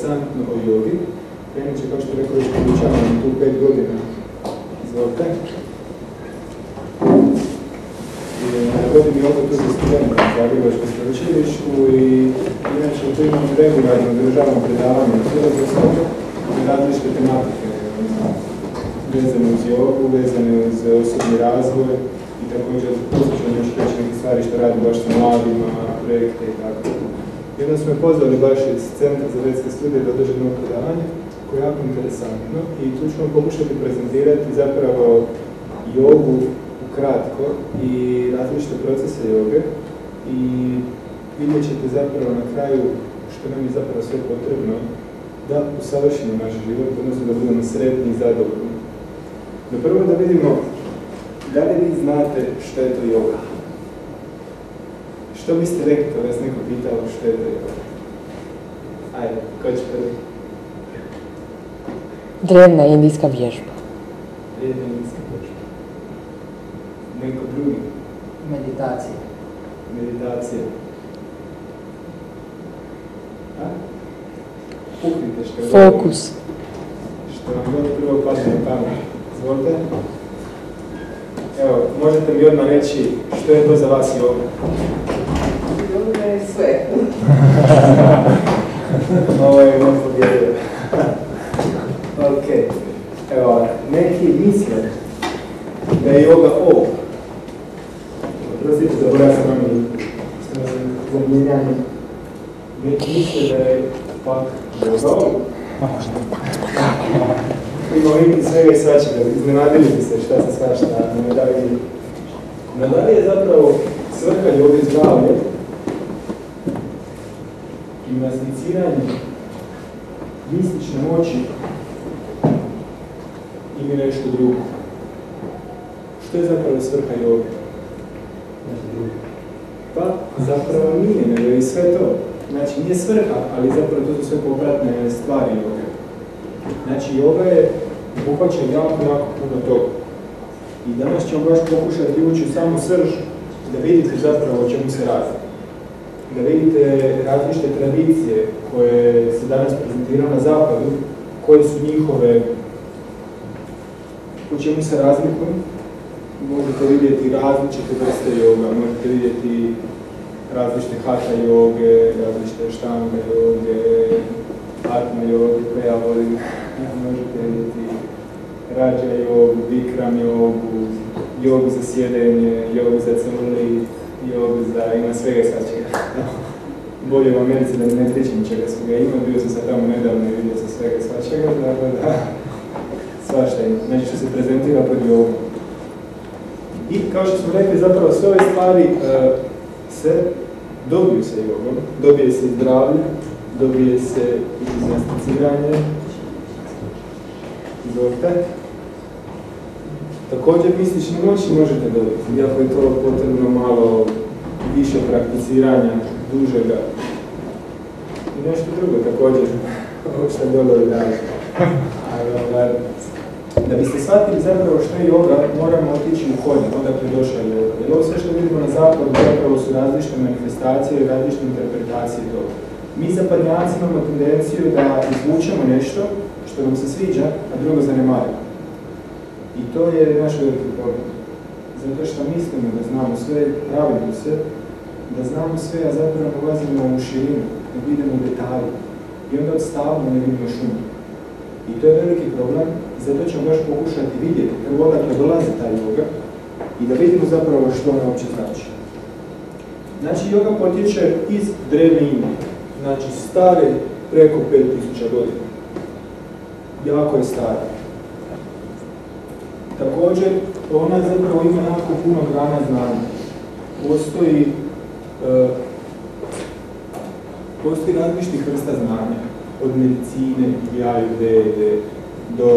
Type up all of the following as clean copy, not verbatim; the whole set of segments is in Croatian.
interesantno o jogi. Treće, kao što rekao, još podučavam tu 5 godina. Izvolite. Vodim i ovdje tu za studenta u Zagrebačkom sveučilištu i inače tu imam regularno održavam predavanje u cjelovita i različite tematike vezane uz jogu, vezane uz osobni razvoj i također poslušam još neke stvari što radim baš sa mladima, projekte i tako. I onda smo me pozvali baš iz Centra za vedske studije da održam ovo predavanje koje je jako interesantno i tu ćemo pokušati prezentirati zapravo jogu kratko i različite procese joge i vidjet ćete zapravo na kraju što nam je zapravo sve potrebno da usavršimo naš život, odnosno da budemo sretni i zadovoljni. No prvo da vidimo da li vi znate što je to joga. Što biste rekli kad vas neko pitao što je to joga? Ajde, ko će prvi? Drevna indijska vježba. Drevna indijska vježba. Neko drugi? Meditacija. Meditacija. A? Puknite što je Fokus. Što vam god prvo padne na pamet. Izvolite. Evo, možete mi odmah reći što je to za vas joga? Joga je sve. Ovo je on pobjedio. Ok. Evo, neki misle da je joga ovo. Prostite, zaboravim sam vam zamljenjanje. Neki misle da je pak joga ovo. Imamo vidjeti svega i svačega, iznenadili bi se šta se svašta na medalji. Medalji je zapravo svrha joge zdravlje, gimnasticiranje mistične moći ili nešto drugo. Što je zapravo svrha joge? Pa zapravo nije, nego je i sve to. Znači nije svrha, ali zapravo to su sve popratne stvari joge. Znači joga je obuhvaća jako puno toga. I danas ćemo baš pokušati ući u samu srž da vidite zapravo o čemu se radi. Da vidite različite tradicije koje se danas prezentiraju na zapadu, koje su njihove, u čemu se razlikuju. Možete vidjeti različite vrste joga, možete vidjeti različite hatha joge, različite štanga joge, atma joge koje ja volim. Možete vidjeti rađa jogu, vikram jogu, jogu za sjedenje, jogu za celulit, jogu za ima svega i svačega. Bolje u Americi da ne pričam čega svega ima, bio sam sad tamo nedavno i vidio sam svega i svačega, da svašta ima. Znači što se prezentira pod jogom. I kao što smo rekli, zapravo sve ove stvari dobiju se jogom, dobije se zdravlje, dobije se gimnasticiranje. Izvolite. Također mistične moći možete dobiti, iako je to potrebno malo više prakticiranja, dužega. I nešto drugo također, ovo što je dobro dalje. Da biste shvatili zapravo što je joga, moramo otići u korijen, odakle došla je joga. Jer ovo sve što vidimo na zapadu zapravo su različite manifestacije i različite interpretacije toga. Mi zapadnjaci imamo tendenciju da izvučemo nešto što nam se sviđa, a drugo zanemarimo. I to je naš veliki problem. Zato što mislimo da znamo sve, pravimo se, da znamo sve, a zapravo ne ulazimo u širinu, ne vidimo u detalje. I onda odstavno ne vidimo šumu. I to je veliki problem, zato ćemo baš pokušati vidjeti prvo odakle dolazi ta joga i da vidimo zapravo što ona uopće znači. Znači, joga potječe iz drevne Indije, znači stare preko 5000 godina. Jako je stara. Također, ona zapravo ima jako puno grana znanja. Postoji različitih vrsta znanja, od medicine, ajurvede, do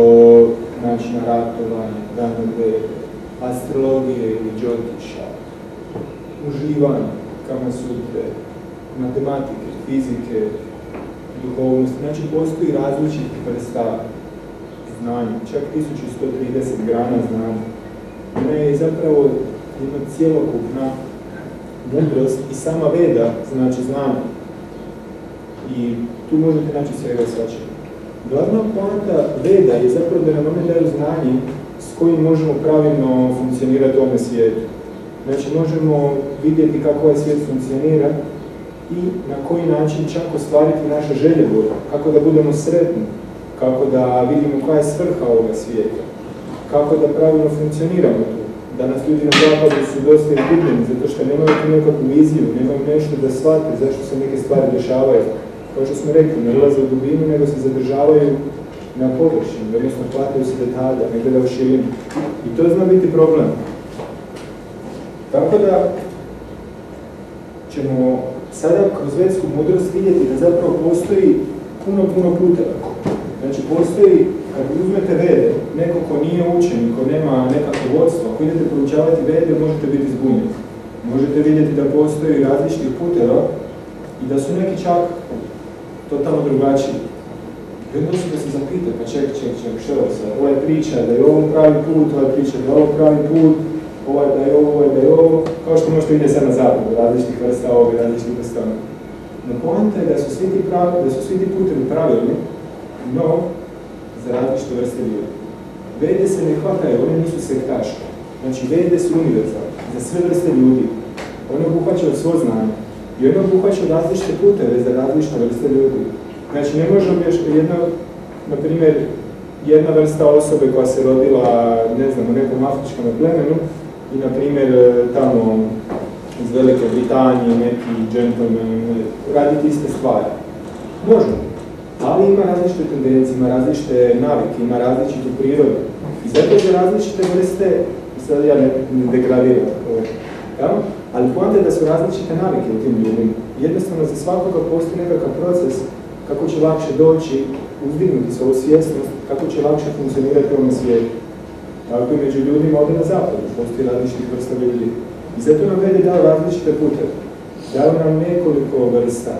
načina ratovanja, danove, astrologije ili džotiša, uživanja, kama sutre, matematike, fizike, duhovnosti. Znači, postoji različitih vrsta znanja, čak 1130 grana znanja. Ona je zapravo jedna cjelokupna mudrost i sama veda znači znanje. I tu možete naći svega svačega. Glavna poanta veda je zapravo da nam one daju znanje s kojim možemo pravilno funkcionirati u ovome svijetu. Znači možemo vidjeti kako ovaj svijet funkcionira i na koji način čak ostvariti naše želje Boga, kako da budemo sretni, kako da vidimo koja je svrha ovoga svijeta, kako da pravilno funkcioniramo tu. Danas ljudi na zapadu su dosta izgubljeni zato što nemaju tu nekakvu viziju, nemaju nešto da shvate zašto se neke stvari dešavaju. Kao što smo rekli, ne ulaze u dubinu, nego se zadržavaju na površini, odnosno hvataju se detalja, ne gleda u širinu. I to zna biti problem. Tako da ćemo sada kroz vedsku mudrost vidjeti da zapravo postoji puno puteva. Znači postoji, kad uzmete vede, neko ko nije učen, ko nema nekakvo vodstvo, ako idete proučavati vede, možete biti zbunjeni. Možete vidjeti da postoji različitih puteva i da su neki čak totalno drugačiji. I onda su da se zapita, pa ček, što je sad? Ovaj priča da je ovo pravi put, ovaj priča da je ovo pravi put, ovaj da je ovo, kao što možete vidjeti sad na zapadu, različitih vrsta ovog i različitih vrsta onog. No poanta je da su svi ti putevi pravilni, no za različite vrste ljudi. Vede se ne hvataju, one nisu sektaške. Znači vede su univerzalne, za sve vrste ljudi. One obuhvaćaju svo znanje. I one obuhvaćaju različite puteve za različite vrste ljudi. Znači ne može na primjer, jedna vrsta osobe koja se rodila, ne znam, u nekom afričkom plemenu i na primjer tamo iz Velike Britanije neki džentlmen raditi iste stvari. Može. Ali ima različite tendencije, ima različite navike, ima različitu prirodu. I zato za različite vrste, sad ja ne degradiram ovo, ali poanta je da su različite navike u tim ljudima. Jednostavno za svakoga postoji nekakav proces kako će lakše doći, uzdignuti svoju svjesnost, kako će lakše funkcionirati u ovom svijetu. Tako i među ljudima ovdje na zapadu postoji različitih vrsta ljudi. I zato nam vede dao različite puteve. Dao nam nekoliko vrsta.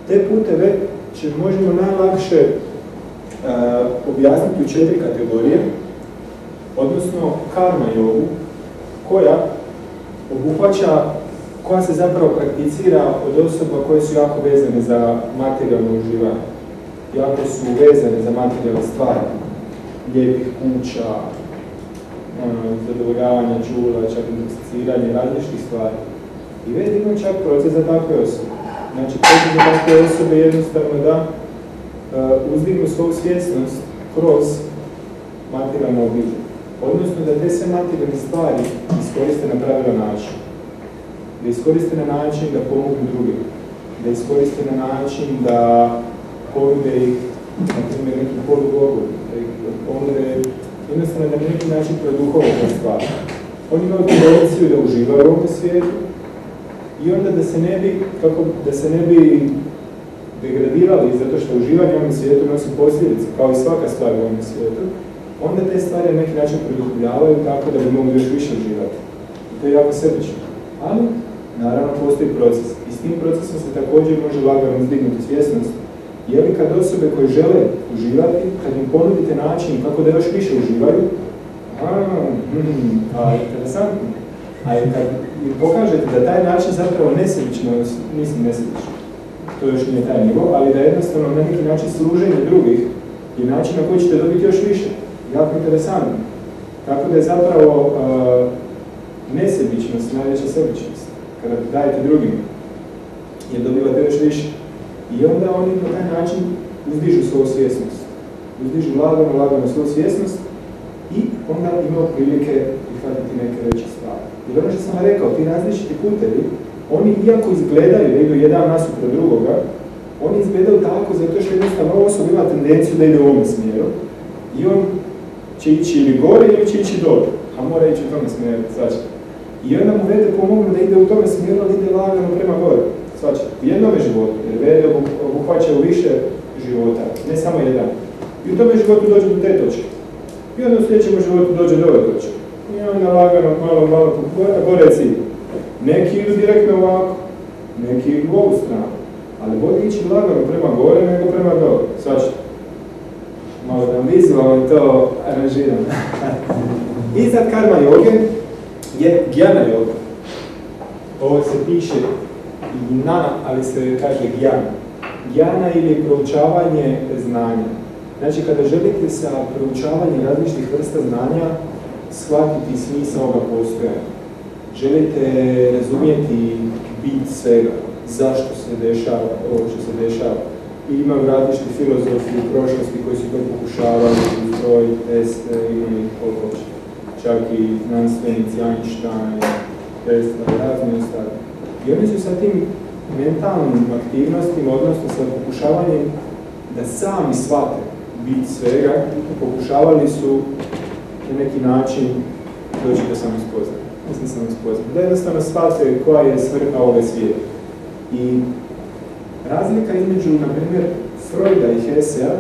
Te puteve možemo najlakše objasniti u 4 kategorije, odnosno karma jogu, koja se zapravo prakticira od osoba koje su jako vezane za materijalno uživanje. Jako su vezane za materijalne stvari, lijepih kuća, zadovoljavanja čula, čak intoksiciranje, različitih stvari. I već imamo čak proces za takve osobe. Znači, proces za takve osobe jednostavno da uzdignu svoju svjesnost kroz materijalno obilje. Odnosno da te sve materijalne stvari iskoriste na pravilan način. Da iskoriste na način da pomogu drugim. Da iskoriste na način da ponude ih, na primjer, nekim polubogu, da ih ponude, jednostavno da na neki način produhove te stvari. Oni imaju tendenciju da uživaju u ovom svijetu i onda da se ne bi degradirali zato što uživanje u ovom svijetu nosi posljedice, kao i svaka stvar u ovom svijetu, onda te stvari na neki način produhljavaju tako da bi mogli još više uživati. I to je jako sebično. Ali, naravno, postoji proces. I s tim procesom se također može lagano uzdignuti svjesnost. Jer kad osobe koje žele uživati, kad im ponudite način kako da još više uživaju, interesantno. A kad im pokažete da taj način zapravo nesebično, mislim nesebično, to još nije taj nivo, ali da jednostavno na neki način služenje drugih je način na koji ćete dobiti još više. Jako interesantno. Tako da je zapravo nesebičnost najveća sebičnost. Kada dajete drugima, jer dobivate još više. I onda oni na taj način uzdižu svoju svjesnost. Uzdižu lagano svoju svjesnost i onda imaju prilike prihvatiti neke veće stvari. Jer ono što sam rekao, ti različiti putevi, oni iako izgledaju da idu jedan nasuprot drugoga, oni izgledaju tako zato što jednostavno osoba ima tendenciju da ide u ovom smjeru i on će ići ili gore ili će ići dole, a mora ići u tome smjeru, svačate. I onda mu vede pomognu da ide u tome smjeru, ali ide lagano prema gore, svačate. U jednome životu, jer vede obuhvaćaju više života, ne samo jedan. I u tome životu dođe do te točke. I onda u sljedećem životu dođe do ove točke. I onda lagano, malo gore je cilj. Neki idu direktno ovako, neki idu u ovu stranu. Ali bolje ići lagano prema gore nego prema dole, svačate. Malo da vizualno to aranžiram. Iznad karma joge je gjana joga. Ovo se piše jnana, ali se kaže gjana. Jana ili proučavanje znanja. Znači, kada želite sa proučavanjem različitih vrsta znanja shvatiti smisao ovoga postojanja, želite razumjeti bit svega, zašto se dešava ovo što se dešava. I imaju različiti filozofi u prošlosti koji su to pokušavali, Freud, Tesla, imaju koliko će. Čak i znanstvenici, Einstein, Tesla, razni ostali. I oni su sa tim mentalnim aktivnostima, odnosno sa pokušavanjem da sami shvate bit svega, pokušavali su na neki način doći do samospoznaje. Mislim samospoznaje. Da jednostavno shvate koja je svrha ovoga svijeta. I razlika između, na primjer, Freuda i Hessea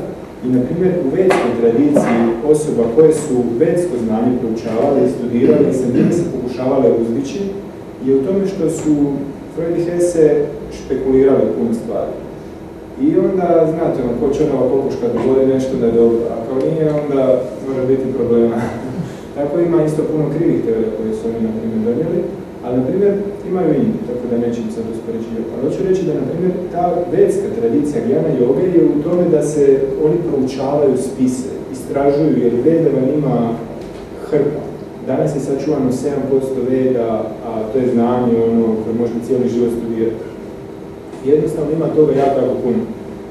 i, na primjer, u vedskoj tradiciji osoba koje su vedsko znanje proučavale i studirale i sa njime se pokušavale uzdići je u tome što su Freud i Hesse špekulirali puno stvari. I onda, znate, ko čornava kokoška dogodi nešto da je dobro, a kao nije, onda može biti problema. Tako ima isto puno krivih teorija koje su oni, na primjer, donijeli, ali, na primjer, imaju i njih, tako da nećemo sad uspoređivati. Ali hoću reći da, na primjer, ta vedska tradicija Gjana joge je u tome da se oni proučavaju spise, istražuju, jer veda vam ima hrpa. Danas je sačuvano 7% veda, a to je znanje ono koje možete cijeli život studirati. Jednostavno ima toga jako puno.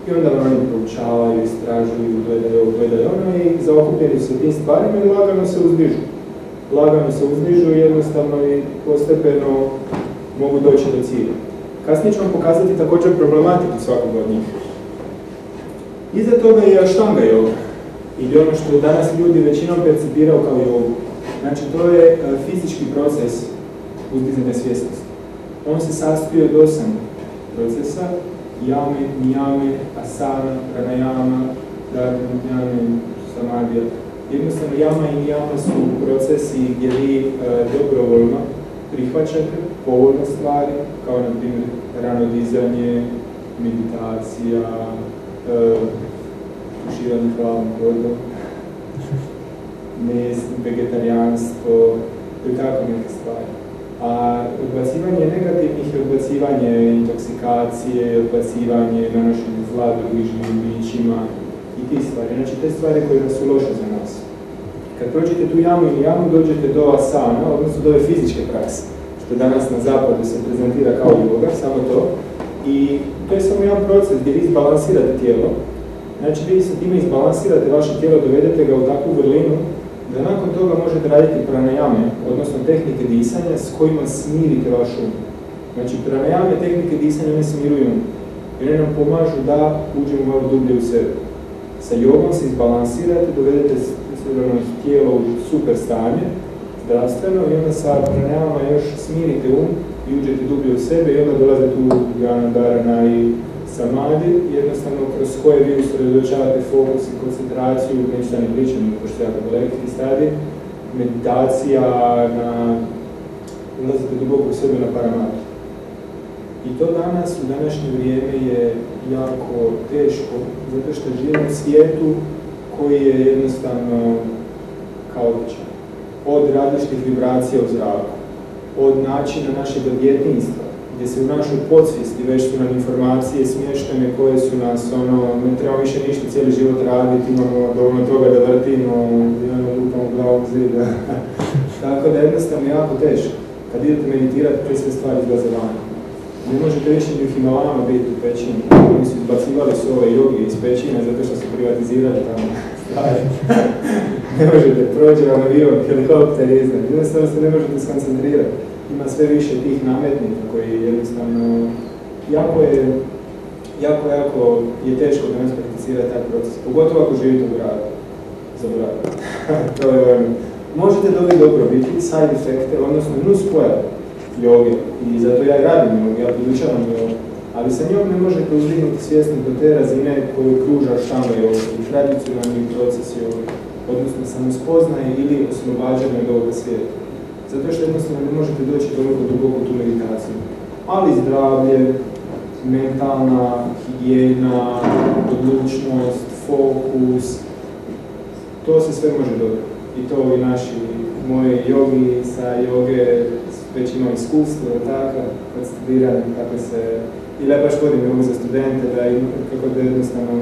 I onda vam oni proučavaju, istražuju, gledaju ono i zaokupljeni su tim stvarima i lagano se uzdižu. Lagano se uzdižu i jednostavno i postepeno mogu doći do cilja. Kasnije ću vam pokazati također problematiku svakog od njih. Iza toga je aštanga joga, ili ono što danas ljudi većinom percipiraju kao jogu. Znači, to je fizički proces uzdizanja svjesnosti. On se sastoji od 8 procesa: jame, nijame, asana, pranayama, dharma, samadija. Jednostavno, jama i nijama su procesi gdje vi dobrovoljno prihvaćate povoljne stvari, kao na primjer rano dizanje, meditacija, uživanje hladnog voda, vegetarijanstvo i tako neke stvari. A odbacivanje negativnih je odbacivanje intoksikacije, odbacivanje nanošenja zla drugim živim bićima i ti stvari. Znači, te stvari koje su loše za nas. Kad prođete tu jamu i jamu, dođete do asana, odnosno do ove fizičke prakse, što danas na zapadu se prezentira kao yoga, samo to. I to je samo jedan proces gdje vi izbalansirate tijelo. Znači, vi sa time izbalansirate vaše tijelo, dovedete ga u takvu vrlinu da nakon toga možete raditi pranayame, odnosno tehnike disanja s kojima smirite vaš um. Znači, pranayame, tehnike disanja, one smiruju um. I one nam pomažu da uđemo malo dublje u sebe. Sa jogom se izbalansirate, dovedete tijelo u super stanje, zdravstveno, i onda sa pranayamama još smirite um i uđete dublje u sebe i onda dolaze tu jana, dharana i samadi, jednostavno kroz koje vi usredočavate fokus i koncentraciju, neću da ne pričam, pošto je jako veliki stadij, meditacija, ulazite duboko u sebe na paramatu. I to danas, u današnje vrijeme, je jako teško, zato što živimo u svijetu koji je jednostavno kaotičan. Od različitih vibracija u zraku, od načina našeg djetinjstva, gdje se u našoj podsvijesti već su nam informacije smještene koje su nas, ne treba više ništa cijeli život raditi, imamo dovoljno toga da vrtimo, lupamo glavom zida. Tako da je jednostavno jako teško. Kad idete meditirati, te sve stvari izlaze van. Ne možete više ni u Himalajama biti u pećini. Oni su izbacivali su ove jogi iz pećine zato što su privatizirali tamo stvari. Ne možete, prođe vam avion, helikopter iznad. Jednostavno se ne možete skoncentrirati. Ima sve više tih nametnika koji jednostavno jako je teško da nas prakticira taj proces. Pogotovo ako živite u gradu. Za grad. To je možete dobiti dobrobiti, side efekte, odnosno nus pojave joge. I zato ja radim jogu, ja podučavam jogu. Ali sa njom ne možete uzdignuti svjesno do te razine koju kruža štanga joga i tradicionalni proces joge. Odnosno samospoznaje ili oslobađanje od ovoga svijeta. Zato što jednostavno ne možete doći toliko duboko u tu meditaciju. Ali zdravlje, mentalna higijena, odlučnost, fokus, to se sve može dobiti. I to ovi moji jogi sa joge već imaju iskustvo, tako, kad studiraju, kako se ili ja baš vodim jogu za studente, da im kako da jednostavno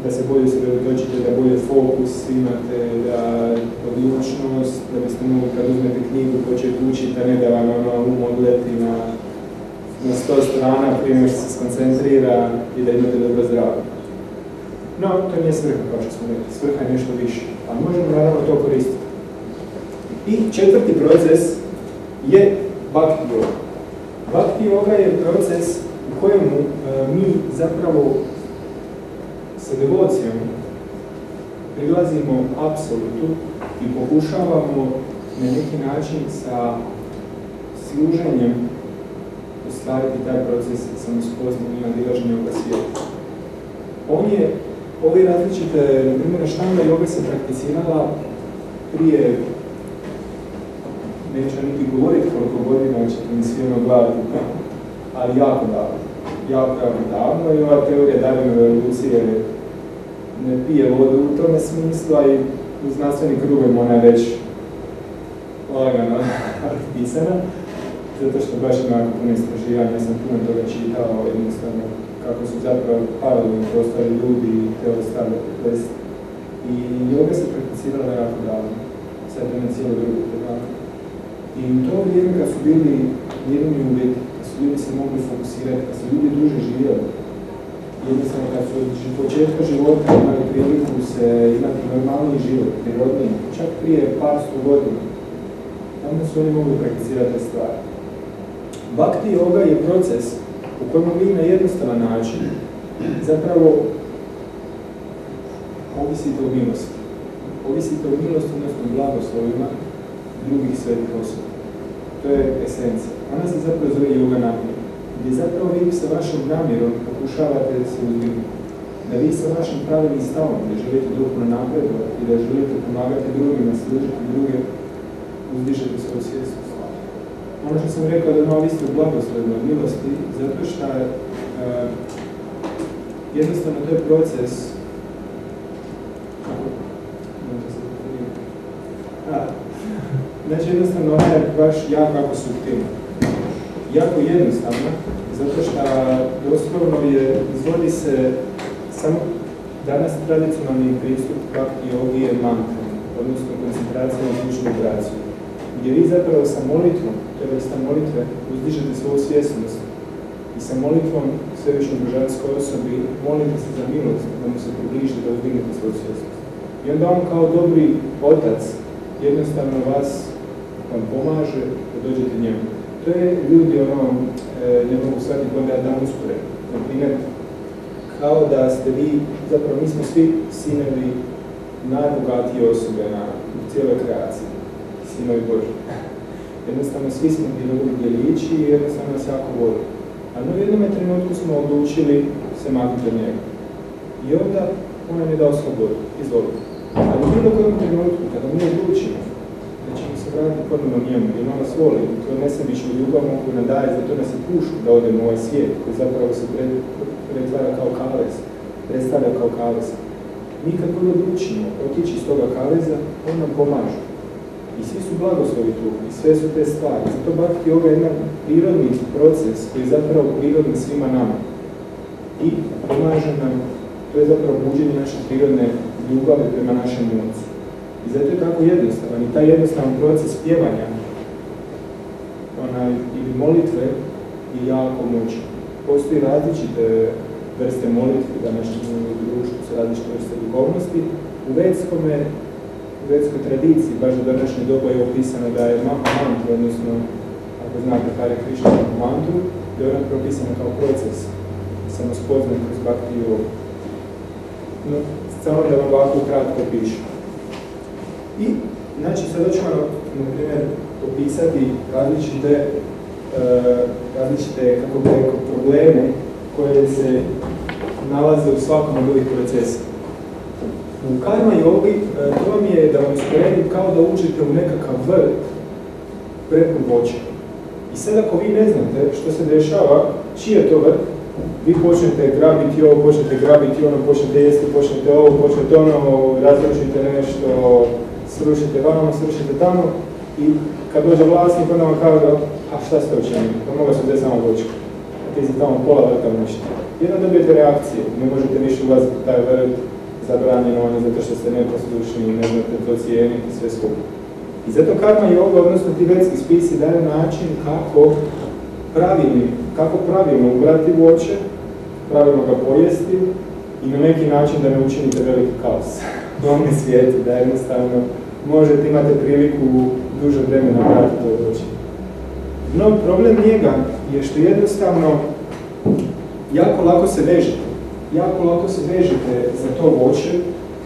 da se bolje usredotočite, da bolje fokus imate, da odlučnost, da biste mogli kad uzmete knjigu početi učiti, a ne da vam um odleti na 100 strana prije nego što se skoncentrira i da imate dobro zdravlje. No, to nije svrha, kao što smo rekli. Svrha je nešto više, a možemo naravno to koristiti. I četvrti proces je bhakti yoga. Bhakti yoga je proces u kojemu mi zapravo sa devocijom prilazimo apsolutu i pokušavamo na neki način sa služenjem ostvariti taj proces samospoznanja i nadilaženja ovoga svijeta. Ove različite, na primjer, štanga joga se prakticirala prije, neću niti govoriti koliko godina ćete mi svi ono gledati, ali jako davno i ova teorija Darwinove evolucije ne pije vodu u tome smislu, a i u znanstvenim krugovima ona je već lagano pisana, zato što baš ima puno istraživanja, ja sam puno toga čitao, jednostavno kako su zapravo paralelno postali ljudi i te ostale vrste. I joga se prakticirala jako davno, sad je na cijelo drugo predavanje. I u to vrijeme kad su bili jedini uvjeti, kad su ljudi se mogli fokusirati, kad su ljudi duže živjeli, jednostavno kad su od početka života imali priliku se imati normalni život, prirodniji, čak prije par sto godina, onda su oni mogli prakticirati te stvari. Bhakti yoga je proces u kojem vi na jednostavan način zapravo ovisite o milosti. Ovisite o milosti, odnosno blagoslovima drugih svetih osoba. To je esencija. Ona se zapravo zove yoga namjera. Gdje zapravo vi sa vašom namjerom pokušavate se uzdignuti. Da vi sa vašim pravilnim stavom, da želite duhovno napredovati i da želite pomagati drugima, služiti druge, uzdižete svoju svjesnost. Ono što sam rekao da ovisi o blagoslovima, milosti, zato što jednostavno to je proces znači jednostavno ona je baš jako suptilna. Jako jednostavna, zato što doslovno izvodi se samo danas tradicionalni pristup bhakti yogi je mantra, odnosno koncentracija na ključnu vibraciju. Gdje vi zapravo sa molitvom, to je vrsta molitve, uzdižete svoju svjesnost i sa molitvom svevišnjoj božanskoj osobi molite se za milost, da mu se približite, da uzdignete svoju svjesnost. I onda on kao dobri otac jednostavno vas vam pomaže da dođete njemu. To je ljudi ne mogu shvatiti onda ja dam uspored. Na primjer, kao da ste vi, zapravo mi smo svi sinovi najbogatije osobe u cijeloj kreaciji. Sinovi Boži. Jednostavno svi smo bili djelići i jednostavno nas jako voli. Ali u jednom trenutku smo odlučili se maknuti od njega. I onda on nam je dao slobodu. Izvolite. Ali u bilo kojem trenutku, kada mi odlučimo da ćemo se vratiti ponovno njemu, jer on nas voli, to nesebičnu ljubav mogu nam daje, zato nas i pušu da odemo u ovaj svijet, koji zapravo se pretvara kao kavez, predstavlja kao kavez. Mi kad god odlučimo otići iz toga kaveza, on nam pomaže. I svi su blagoslovi tu, i sve su te stvari. Zato bhakti yoga je jedan prirodni proces koji je zapravo prirodni svima nama. I pomaže nam, to je zapravo buđenje naše prirodne ljubavi prema našem ocu. I zato je tako jednostavan. I taj jednostavan proces pjevanja ili molitve je jako moćan. Postoji različite vrste molitve u današnjem društvu sa različite vrste duhovnosti. U vedskoj tradiciji, baš do današnje doba je opisano da je mantra, odnosno, ako znate Hare Krishna mantru, da je ona propisana kao proces samospoznanja kroz bhakti yoga. No, samo da vam ovako kratko piše. I, znači, sad ćemo, na primjer, opisati različite, kako bi rekao, probleme koje se nalaze u svakom od ovih procesa. U karma jogi to vam je da vam usporedim kao da uđete u nekakav vrt prepun voća. I sad ako vi ne znate što se dešava, čiji je to vrt, vi počnete grabiti ovo, počnete grabiti ono, počnete jesti, počnete ovo, počnete ono, razrušite nešto, srušite vamo, srušite tamo i kad dođe vlasnik onda vam kaže a šta ste učinili, pa moga se uzeti samo voćka. krizi tamo pola vrta uništi. Jedno dobijete reakciju, ne možete više ulaziti u taj vrt, zabranjeno ono zato što ste neposlušni, ne znate to cijeniti, sve skupo. I zato karma yoga, odnosno tibetski spisi, daju način kako pravilno ubrati voće, pravilno ga pojesti i na neki način da ne učinite veliki kaos u ovom svijetu, da jednostavno možete imati priliku duže vremena vratiti to voće. No, problem njega je što jednostavno jako lako se vežete za to voće,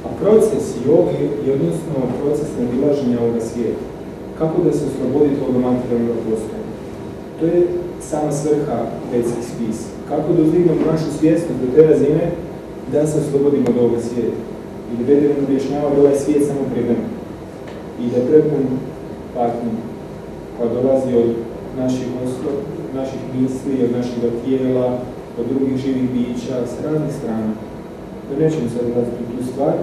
a proces joge je odnosno proces nadilaženja ovoga svijeta. Kako da se oslobodite od materijalnog postojanja? To je sama svrha vedskih spisa. Kako da uzdignemo našu svjesnost do te razine da se oslobodimo od ovoga svijeta. I da vedeno objašnjava da ovaj svijet samo privremeno. I da je prepun patnje koja dolazi od naših misli, od našeg tijela, od drugih živih bića, s raznih strana. Da nećemo sad ulaziti u tu stvar,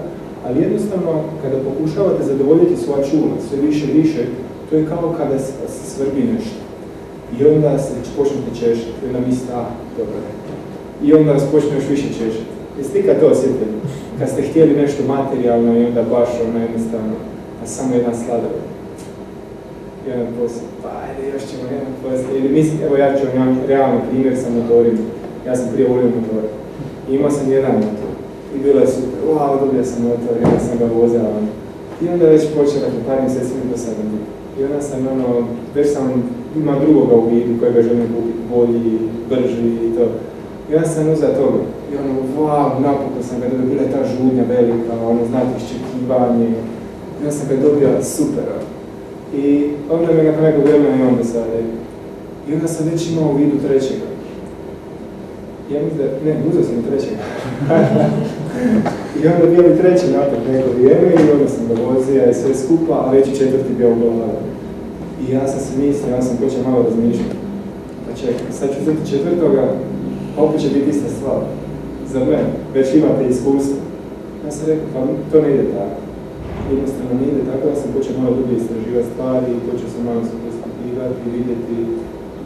ali jednostavno, kada pokušavate zadovoljiti svoja čula sve više i više, to je kao kada se svrbi nešto. I onda se počnete češati, i onda mislite, dobro je. I onda vas počne još više češati. Jeste ikad to osjetili? Kad ste htjeli nešto materijalno i onda baš jednostavno, a samo jedan sladoled. Jedan poslije, pa ajde, još ćemo jedan poslije. Ili mislim, evo ja ću vam realno primjer sa motorima. Ja sam prije volio motore. I imao sam jedan motor. I bilo je super, wow, dobio sam motor, i onda sam ga vozao. I onda već počela po par mjeseci do sada biti. I onda sam već sam imao drugoga u vidu kojega želim kupiti, bolji, brži i to. I onda sam uzao toga. I wow, napokon sam ga dobio, bila je ta žudnja velika, znate, iščekivanje. I onda sam ga dobio super. I onda me nakon nekog vremena imam do sada. I onda sam već imao u vidu trećega. Ja mislim da, uzeo sam trećega. I onda bio mi treći napad neko vrijeme i onda sam ga vozio i sve skupa, a već i četvrti bio u glavu. I ja sam se mislio, ja sam počeo malo razmišljati. Pa čekaj, sad ću uzeti četvrtoga, a opet će biti ista stvar. Za mene, već imate iskustvo. Ja sam rekao, pa to ne ide tako. Jednostavno ne ide tako, ja sam počeo malo dublje istraživati stvari, počeo sam malo se ispitivati, vidjeti,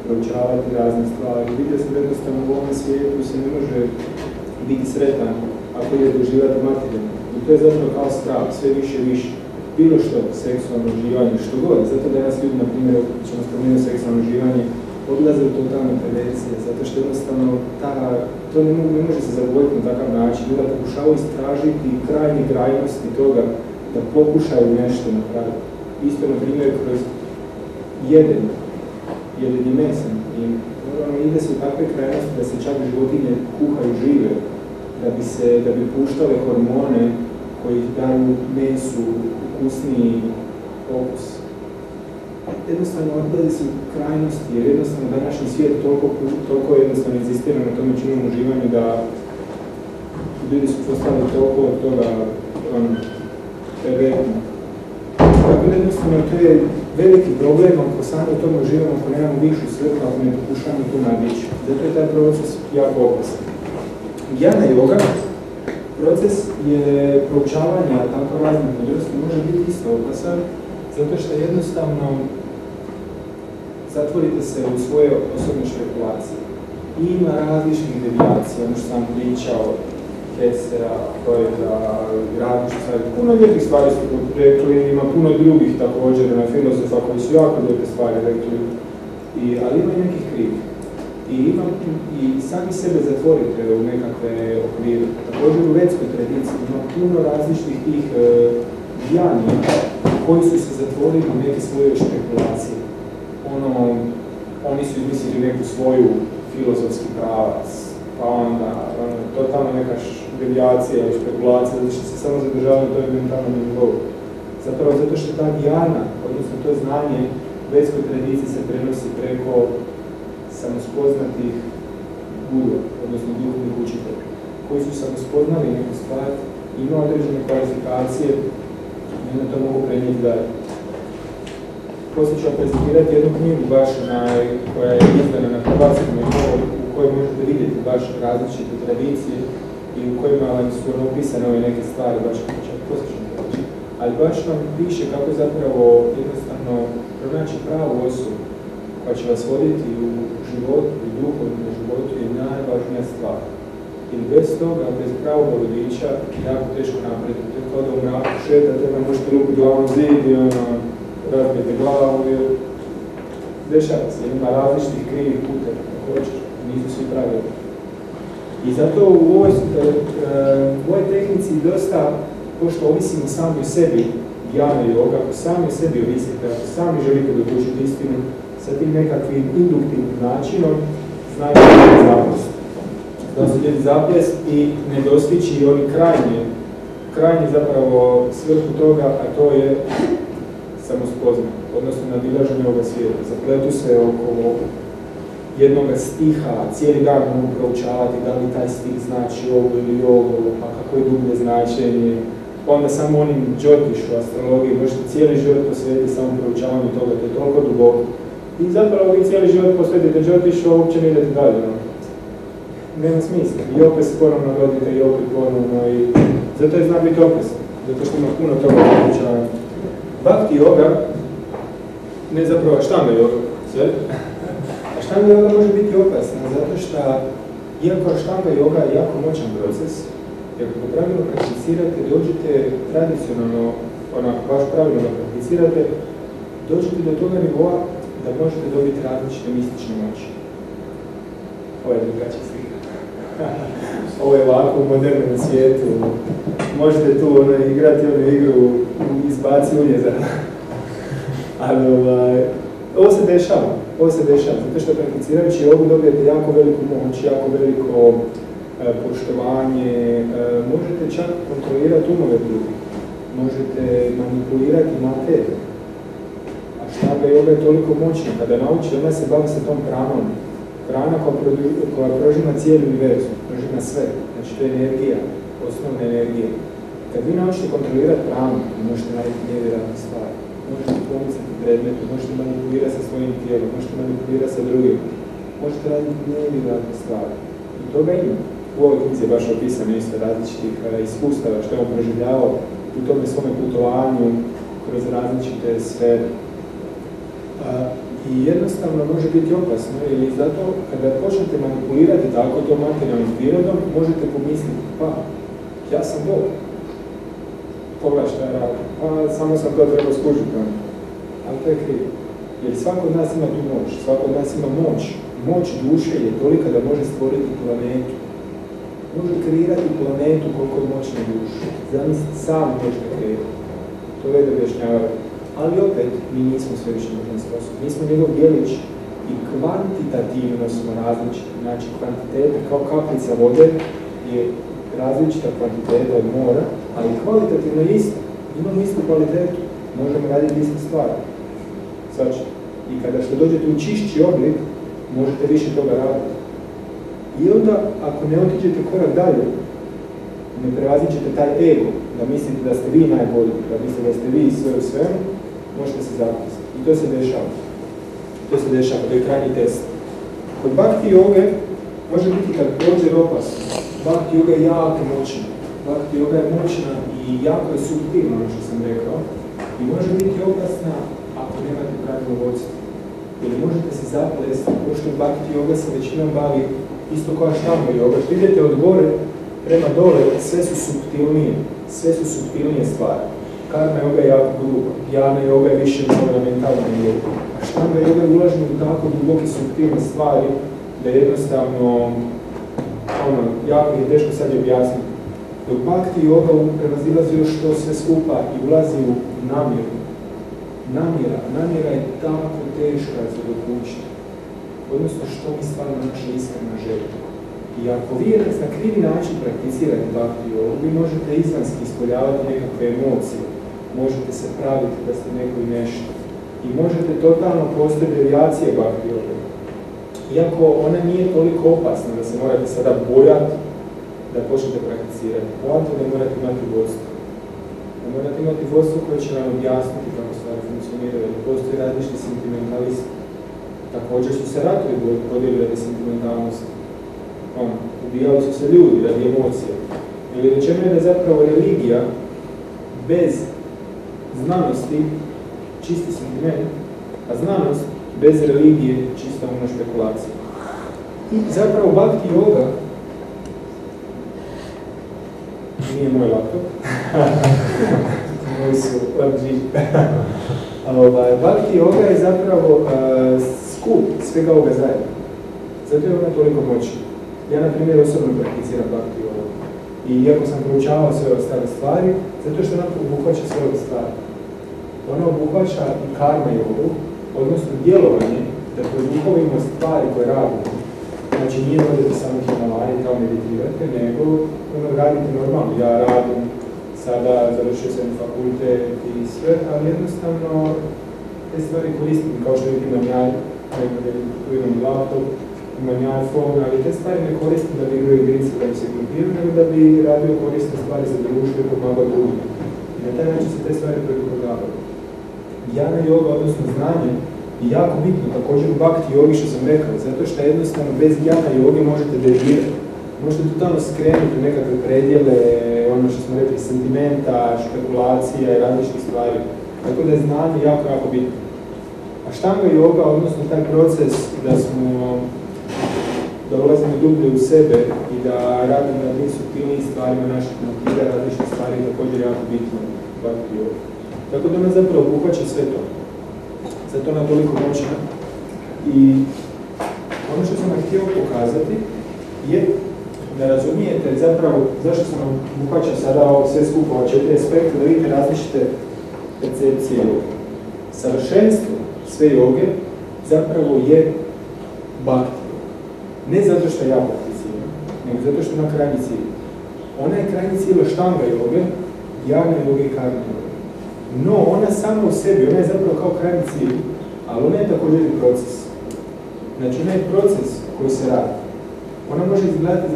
proučavati razne stvari. Vidio sam da jednostavno u ovom svijetu se ne može biti sretan ako ide doživati materijalno. I to je zapravo kao strah, sve više i više. Bilo što, seksualno uživanje, što god. Zato da nas ljudi, na primjer, ćemo spomenuti seksualno uživanje, odlaze u totalne prevencije, zato što jednostavno to ne može se zadovoljiti na takav način. Onda pokušavaju istražiti krajnje krajnosti toga da pokušaju nešto napraviti. Isto, na primjer, kroz jedan je mesan. I ide se u takve krajnosti da se čak životinje kuhaju žive, da bi puštale hormone koji daju mesu ukusniji okus. Jednostavno odlazi se u krajnosti, jer jednostavno današnji svijet toliko jednostavno inzistira na tome činom uživanju da ljudi su postali toliko od toga predavanja. Tako da jednostavno to je veliki problem ako samo u tom uživamo, ako nemamo višu svrhu, ako ne pokušamo to nadići. Zato je taj proces jako opasan. Jnana yoga, proces je proučavanja tako raznih mudrosti, može biti isto opasan, zato što jednostavno zatvorite se u svoje osobne špekulacije. I ima različnih devijacija, ono što sam pričao, Kesera, Freuda, različnih stvari. Puno lijepih stvari su rekli, ima puno drugih također, filozofa koji su jako lijepe stvari rekli, ali ima i nekih krivih. I sami sebe zatvorite u nekakve okvire. Također u vedskoj tradiciji ima puno različitih tih djanja koji su se zatvorili u neke svoje špekulacije. Oni su izmislili neku svoju filozofski pravac, pa onda totalno neka devijacija i špekulacija, zato što se samo zadržavaju na toj mentalnom nivou. Zapravo zato što ta djana, odnosno to znanje u vedskoj tradiciji se prenosi preko samospoznatih guru, odnosno duhovnih učitelja, koji su samospoznali neku stvar, imaju određene kvalifikacije i onda to mogu prenijeti dalje. Poslije ću vam prezentirati jednu knjigu baš koja je izdana na hrvatskom u kojoj možete vidjeti baš različite tradicije i u kojima su opisane ove neke stvari, baš čak poslije ću vam reći. Ali baš vam piše kako zapravo jednostavno pronaći pravu osobu koja će vas voditi u životu i duhovnom životu je najvažnija stvar. Jer bez toga, bez pravog vodiča, jako teško naprediti. To je kao da u mraku šetate, da možete lupiti glavom zid i razbijete glavu, jer dešava se, ima različitih krivih puteva, ako hoćeš, nisu svi pravilni. I zato u ovoj tehnici dosta, pošto ovisimo sami o sebi, jana yoga, ako sami o sebi ovisite, ako sami želite dokučiti istinu, sa tim nekakvim induktivnim načinom, znači da se ljudi zapljest i ne dostići oni krajnji zapravo svrhu toga, a to je samospoznanje, odnosno nadilaženje ovoga svijeta. Zapletu se oko jednog stiha, cijeli dan mogu proučavati da li taj stih znači ovo ili ovo, pa kako je dublje značenje, pa onda samo onim džotišu, astrologiji, možete cijeli život posvetiti samo proučavanju toga, to je toliko duboko. I zapravo vi cijeli život posvetite džotišu, a uopće ne idete dalje. Nema smisla. I opet se ponovno rodite i opet ponovno i zato je zna biti opasno. Zato što ima puno toga proučavanja. Bhakti yoga, ne zapravo štanga yoga, sve? A štanga yoga može biti opasna zato što, iako štanga yoga je jako moćan proces, jer ako pravilno prakticirate, dođete tradicionalno, onako baš pravilno prakticirate, dođete do toga nivoa da možete dobiti različite mistične moći. Ovo je drugačija slika. Ovo je ovako u modernom svijetu. Možete tu igrati onu igru, izbaci uljeza. Ali ovo se dešava, zato što prakticirajući ovu dobijete jako veliku moć, jako veliko poštovanje, možete čak kontrolirati umove drugih, možete manipulirati materiju. A štanga yoga je toliko moćna, kada nauči, ona se bavi sa tom pranom. Prana koja prožima cijeli univerzum, prožima sve, znači to je energija, osnovna energija. Kad vi naučite kontrolirati pranu, možete raditi nevjerojatne stvari, možete pomicati predmete, možete manipulirati sa svojim tijelom, možete manipulirati sa drugim, možete raditi nevjerojatne stvari. I toga ima. U ovoj knjizi je baš opisano isto različitih iskustava što je on proživljavao u tome svome putovanju kroz različite sfere. I jednostavno može biti opasno, ili zato kada počnete manipulirati tako to materijalnim prirodom, možete pomisliti, pa, ja sam Bog. Pogledaj šta je radio, pa samo sam to trebao skužiti. Ali to je krivo. Jer svako od nas ima tu moć, svako od nas ima moć. Moć duše je tolika da može stvoriti planetu. Može kreirati planetu koliko je moćna duša. Zamislite, sam možete kreirati. To veda objašnjavaju. Ali opet, mi nismo sve više možda sposobni. Mi smo njegov djelić i kvantitativno smo različiti. Znači, kvantiteta kao kaplica vode je različita kvantiteta od mora, ali kvalitativno je isto. Imamo istu kvalitetu, možemo raditi iste stvari. Znači, i kada što dođete u čišći oblik, možete više toga raditi. I onda, ako ne otiđete korak dalje, ne prevazićete taj ego, da mislite da ste vi najbolji, da mislite da ste vi sve u svemu, možete se zapisati. I to se dešava. To je krajnji test. Kod bhakti yoge može biti kad prođe opasno. Bhakti yoga je jako moćna. Bhakti yoga je moćna i jako je suptilna, ono što sam rekao. I može biti opasna ako nemate pravilno vodstvo. Ili možete se zaplesti, pošto bhakti yoga se većinom bavi isto kao štanga yoga. Što idete od gore prema dole, sve su suptilnije stvari. Karma yoga je jako gruba, jana yoga je više na mentalnom nivou. A štanga yoga je ulažena u tako duboke suptilne stvari da jednostavno, jako je teško sad je objasniti. Dok bhakti yoga prevazilazi još to sve skupa i ulazi u namjeru. Namjera je tako teška za dokučiti. Odnosno što mi stvarno naša iskrena želja. I ako vi na krivi način prakticirate bhakti yoga, vi možete izvanski ispoljavati nekakve emocije. Možete se praviti da ste neko i nešto. I možete totalno postati devijacije bhakti yoga. Iako ona nije toliko opasna da se morate sada bojati da počnete prakticirati. Poanta da morate imati vodstvo. Da morate imati vodstvo koje će vam objasniti kako stvari funkcioniraju. Postoji različiti sentimentalisti. Također su se ratovi vodili radi sentimentalnosti. Ubijali su se ljudi radi emocija. Ili rečeno je da zapravo religija bez znanosti čisti sentiment, a znanost bez religije čista umna špekulacija. I zapravo bhakti yoga nije moj laptop. Moji su odži. Bhakti yoga je zapravo skup svega ovoga zajedno. Zato je ona toliko moćna. Ja, na primjer, osobno prakticiram bhakti yoga. I iako sam proučavao sve ostale stvari, zato što ona obuhvaća sve ove stvari. Ona obuhvaća i karma yogu, odnosno djelovanje, da produhovimo stvari koje radimo. Znači, nije da odete samo Himalaje i kao meditirate, nego radite normalno. Ja radim, sada završio sam fakultet i sve, ali jednostavno te stvari koristim, kao što imam ja, tu imam laptop, imam ja iPhone, ali te stvari ne koristim da bi igrao igrice, da bi se grupirao, nego da bi radio korisne stvari za društvo i pomagao drugima. I na taj način se te stvari produhovaju. Jana yoga, odnosno znanje, je jako bitno, također u bhakti yogi što sam rekao, zato što jednostavno bez jana yoge možete derivati. Možete totalno skrenuti u nekakve predjele, ono što smo rekli, sentimenta, špekulacija i različite stvari. Tako da je znanje jako, jako bitno. A štanga yoga, odnosno taj proces da ulazimo dublje u sebe i da radimo na tim suptilnijim stvarima naših motiva, različite stvari je također jako bitno u bhakti yoga. Tako da ona zapravo obuhvaća sve to. Zato ona toliko moćna. I ono što sam vam htio pokazati je da razumijete zapravo zašto sam vam obuhvaća sada ovo sve skupo, ova 4 aspekta, da vidite različite percepcije joge. Savršenstvo sve joge zapravo je bhakti. Ne zato što ja prakticiram, nego zato što je ona krajnji cilj. Ona je krajnji cilj štanga joge, jana joge i karma joge. No, ona sama u sebi, ona je zapravo kao krajnji cilj, ali ona je također i proces. Znači, ona je proces koji se radi. Ona može izgledati,